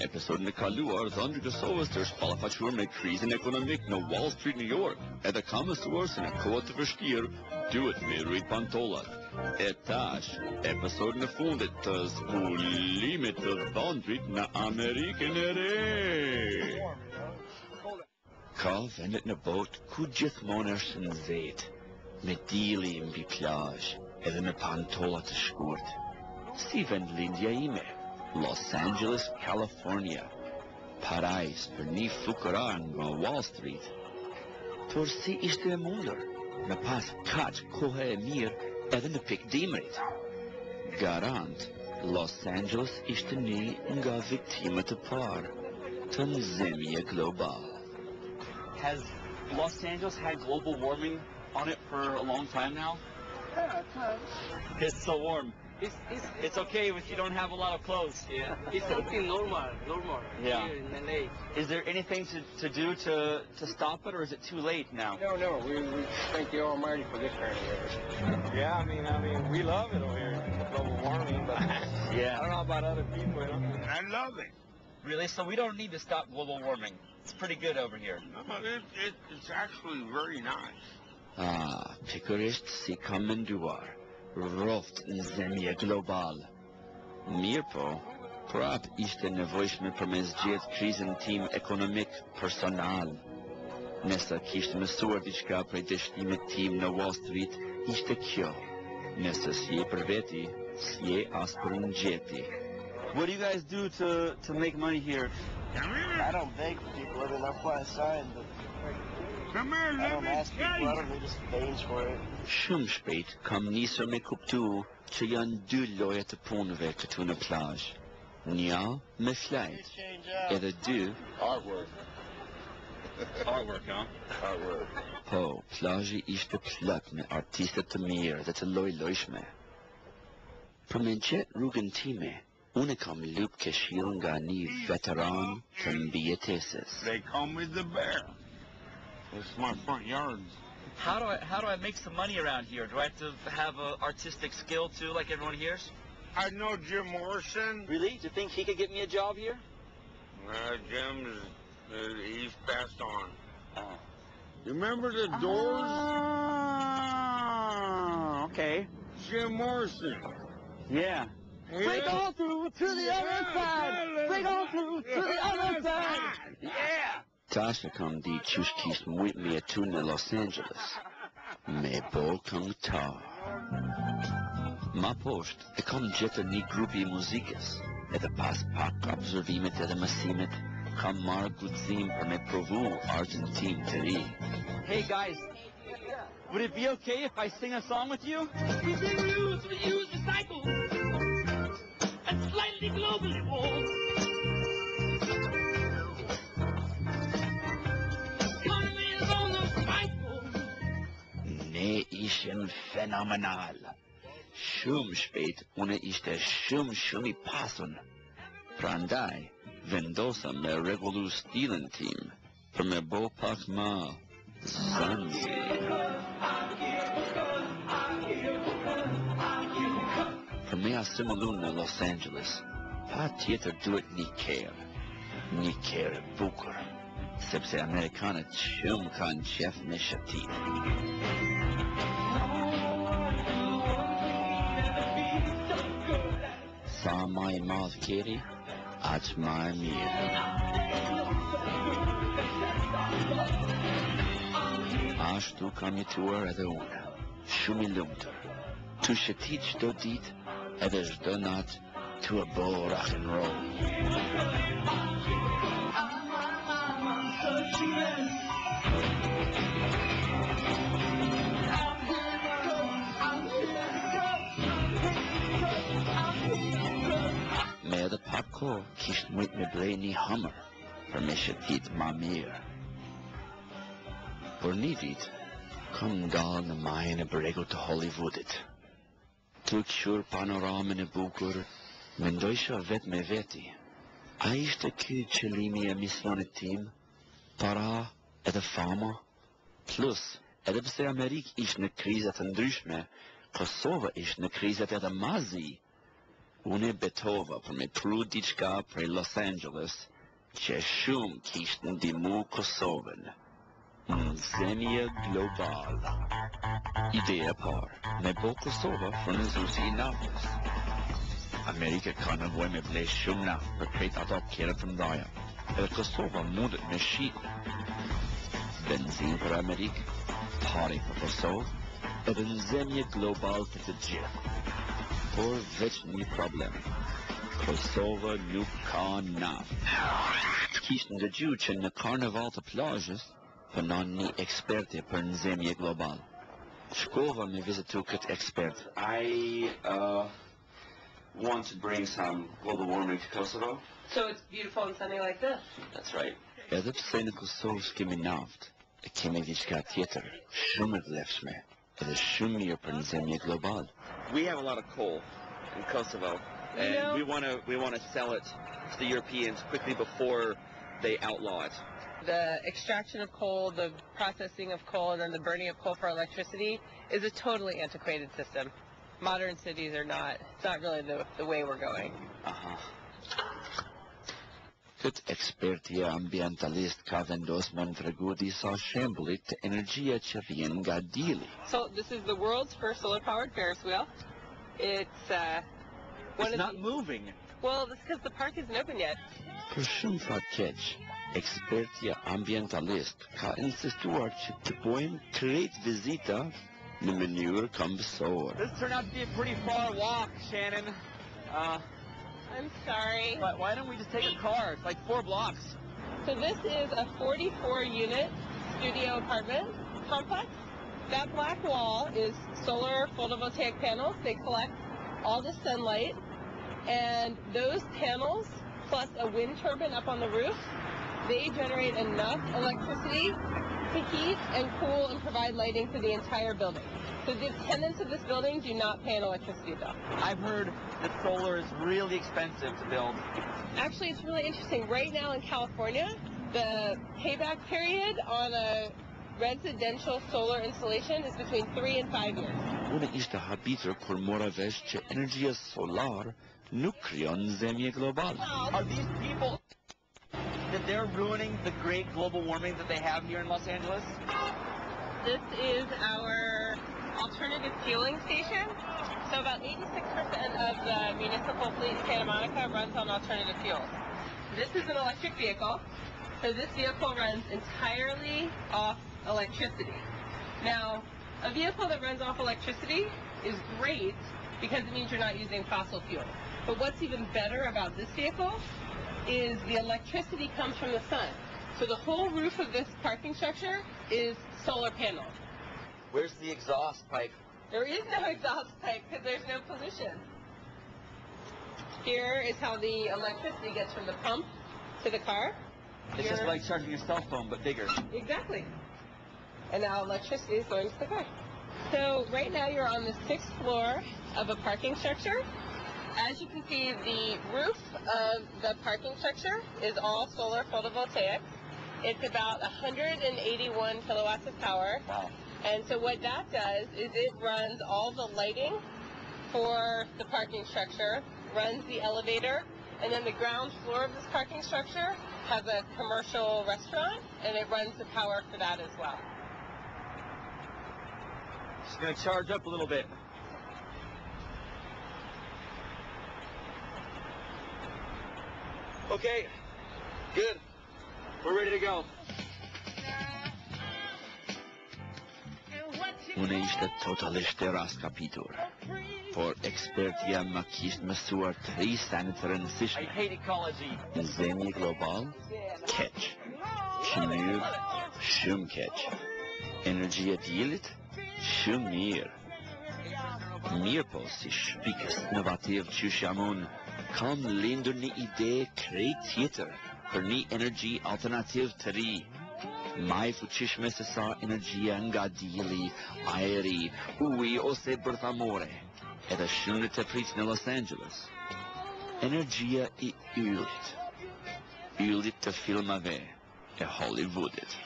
Episodin e kaluar, dhëndri Kosovës të është ballafaqur me krizën ekonomik në Wall Street, New York, edhe ka mësuar se në kohët të vështirë duhet me rrit pantollat. E tash, episodin e fundit të zbulimit të dhëndrit në Amerikën e Re. Ka vendet në botë ku gjithmonë është nxehtë, me dielli mbi plazh, edhe me pantolla të shkurtë. Si vendlindja ime, Los Angeles, California, parajs për një fukarar nga Wall Street. Por si ishte e mundur, në pas kaq kohë e mirë edhe në pik dimrit. Garant, Los Angeles ishte një nga viktimet e parë të nxemje global. Has Los Angeles had global warming on it for a long time now? Yeah, it has. It's so warm. It's okay if you don't have a lot of clothes. Yeah, it's something normal Yeah. here in LA. Is there anything to do to stop it, or is it too late now? No, we thank the Almighty for this kind of weather. Yeah, I mean, we love it over here, global warming, but Yeah. I don't know about other people, you know. I love it. Really? So we don't need to stop global warming. It's pretty good over here. No, it's actually very nice. Pikërisht si kam menduar, rroft në zemje global. Mirë po, prap ishte nevojshme për me zgjedh krizën tim ekonomik personal. Nëse kishte mësuar diçka prej dështimit tim në Wall Street, ishte kjo. Nëse s'je për veti, s'je as për në gjeti. What do you guys do to make money here? I don't beg people, I mean, I'm quite signed, but I don't ask people, I don't need just beige for it. Shumë shpejt kam nisur me kuptu që janë dy lloje të punëve këtu në plazh. Një me flajt, edhe dy Artwork, huh? Artwork. Po, plazhi ishte plot me artiste të mirë dhe të lloj-llojshme. Për me gjetë rrugën time, unë kam lyp këshill nga një veteran të mbijetesës. They call me the bear. It's my front yard. How do I make some money around here? Do I have to have an artistic skill too, like everyone here's? I know Jim Morrison. Really? Do you think he could get me a job here? Jim's, he's passed on. You remember the Doors? Okay. Jim Morrison. Yeah. Break on through to the other side. Break on through to the other side. Yeah. Tash e kam di qysh kisht mujt me jetu në Los Angeles, me bo këngëtar. Ma poshtë e kam gjetër një grupi i muzikës, edhe pas pak observimet edhe mësimet, kam marrë guxim për me provu artin tim të ri. Hey guys, would it be okay if I sing a song with you? We sing blues, we use the cycle, and slightly globally warm. Ne ishin fenomenal. Shumë shpejt, une ishte shumë i pasun. Prandaj, vendosa me rregullu stilin tim, për me bo pak ma zanzi. Për me asimulu në Los Angeles, pa tjetër duhet një kerë e bukur, sepse Amerikanët shumë kanë qef me shëtit. Sa ma i madh keri, aq ma e mirë. Ashtu kam jetuar edhe unë, shumë i lumtur, të shëtit çdo ditë edhe çdo natë të e bo rock and roll. Me edhe pak kohë kisht mujt me blej një Hummer për me shëtit ma mirë. Por një vit, kam ndalë në majën e bregut të Hollywoodit. Të këshur panoramën e bukur, mendojsha vet me veti. A ishte ky qëllimi e misionit tim? Para edhe fama? Plus, edhe pse Amerikë ishte në krizat të ndryshme, Kosova ishte në krizat edhe mazi. Unë betova për me pru diçka prej Los Angeles që shumë kishtë ndimu Kosovën në zemje global. Ideja parë, me bo Kosova furnizuesi i naftës. Amerika ka nevoj me blej shumë naftë për krejt ato kjerët të mdaja, edhe Kosova mundet me shqitë. Benzin për Amerikë, pari për Kosovë, edhe në zemje global të të gjithë. Por veç një problem. Kosova nuk ka naftë. Kishtë ndëgju që në karneval të plazhës punon një eksperte për nxemje global. Shkova me vizitu këtë ekspert. I want to bring some global warming to Kosovo. So it's beautiful and sunny like this? That's right. Edhe pse në Kosovë s'kemi naftë, kemi diçka tjetër, shumë e vlefshme, edhe shumë mirë për nxemje global. We have a lot of coal in Kosovo, and we want to sell it to the Europeans quickly before they outlaw it. The extraction of coal, the processing of coal, and then the burning of coal for electricity is a totally antiquated system. Modern cities are not, it's not really the way we're going. Këtë ekspertja ambientalist ka vendos më në tregu disa shembullit të energjia që vjen nga dielli. So this is the world's first solar-powered Ferris wheel. It's not moving. Well, that's because the park isn't open yet. Për shumë fat keq, ekspertja ambientalist ka insistuar që të bojmë krejt vizita në mënyrë këmbësore. This turned out to be a pretty far walk, Shannon. I'm sorry. Why don't we just take a car? It's like 4 blocks. So this is a 44-unit studio apartment complex. That black wall is solar photovoltaic panels. They collect all the sunlight. And those panels, plus a wind turbine up on the roof, they generate enough electricity to heat and cool and provide lighting for the entire building. So the tenants of this building do not pay an electricity bill. I've heard that solar is really expensive to build. Actually, it's really interesting. Right now in California, the payback period on a residential solar installation is between 3 and 5 years. Unë ishte habitur kur mora vesh që energjia solar nuk krijon nxemje global. Are these people that they're ruining the great global warming that they have here in Los Angeles? This is our alternative fueling station. So about 86% of the municipal fleet in Santa Monica runs on alternative fuels. This is an electric vehicle. So this vehicle runs entirely off electricity. Now, a vehicle that runs off electricity is great because it means you're not using fossil fuel. But what's even better about this vehicle is the electricity comes from the sun. So the whole roof of this parking structure is solar panels. Where's the exhaust pipe? There is no exhaust pipe because there's no pollution. Here is how the electricity gets from the pump to the car. It's just like charging your cell phone, but bigger. Exactly. And now electricity is going to the car. So right now you're on the 6th floor of a parking structure. As you can see, the roof of the parking structure is all solar photovoltaic. It's about 181 kilowatts of power. Wow. And so what that does is it runs all the lighting for the parking structure, runs the elevator, and then the ground floor of this parking structure has a commercial restaurant, and it runs the power for that as well. Just going to charge up a little bit. Okay, good. We're ready to go. Unë ishte totalisht e raskapitur, por ekspertja më kishte mësuar 3 sene të rëndësishme. I hate ecology. Nxemje global, keq. Qënyrë, shumë keq. Energjia diellit, shumë mirë. Mirë po, si shpikës inovativ që jam unë, kam lindur një ide krejt tjetër për një energji alternativ të ri. Ma i fuqishme se sa energjia nga dielli, ajri, uji ose bërthamore, edhe shumë të prit në Los Angeles. Energjia I yllit. Yllit të filmave e Hollywoodit.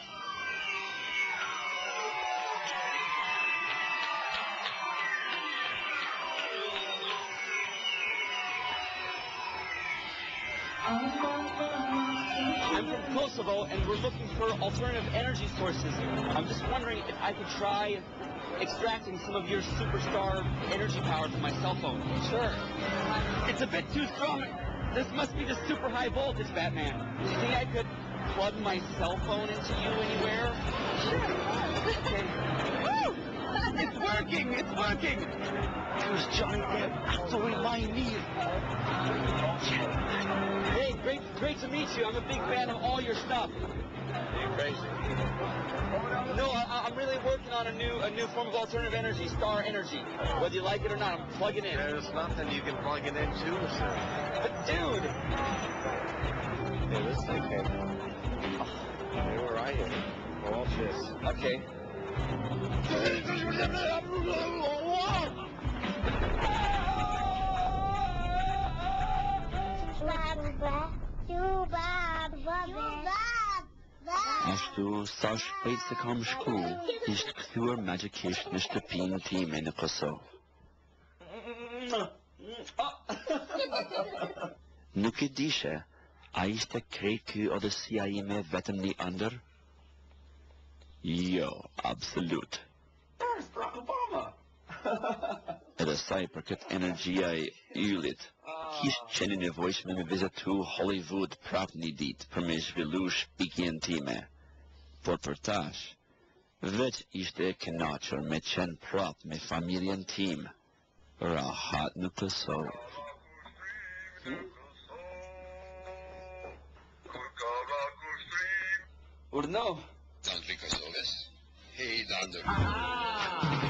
I'm from Kosovo, and we're looking for alternative energy sources. I'm just wondering if I could try extracting some of your superstar energy power from my cell phone. Sure. It's a bit too strong. This must be the super high voltage, Batman. Do you think I could plug my cell phone into you anywhere? Sure. Okay. Woo! It's working! It's working! Here's Johnny Depp. So remind me. Hey, great to meet you. I'm a big fan of all your stuff. You crazy? No, I'm really working on a new form of alternative energy, star energy. Whether you like it or not, I'm plugging in. There's nothing you can plug it into, sir. But dude! Yeah, this thing came. They were right here. Watch this. Okay. Ashtu sa shpejt se kam shku, ishte kthyer magjikisht në shtëpinë time në Kosovë. Nuk e dishe, a ishte krejt ky odësia ime vetëm një ëndër? Jo, absolut. There's Barack Obama! Edhe saj për këtë energjia e yllit, kishte qenë nevojshme me vizitu Hollywood prap një ditë për me zhvillu shpikjen time. Por për tash, veç ishte e kënaqur me qenë prap me familjen tim, rahat në Kosovë. Urno! Country Kosovës, hey Dander. Ah!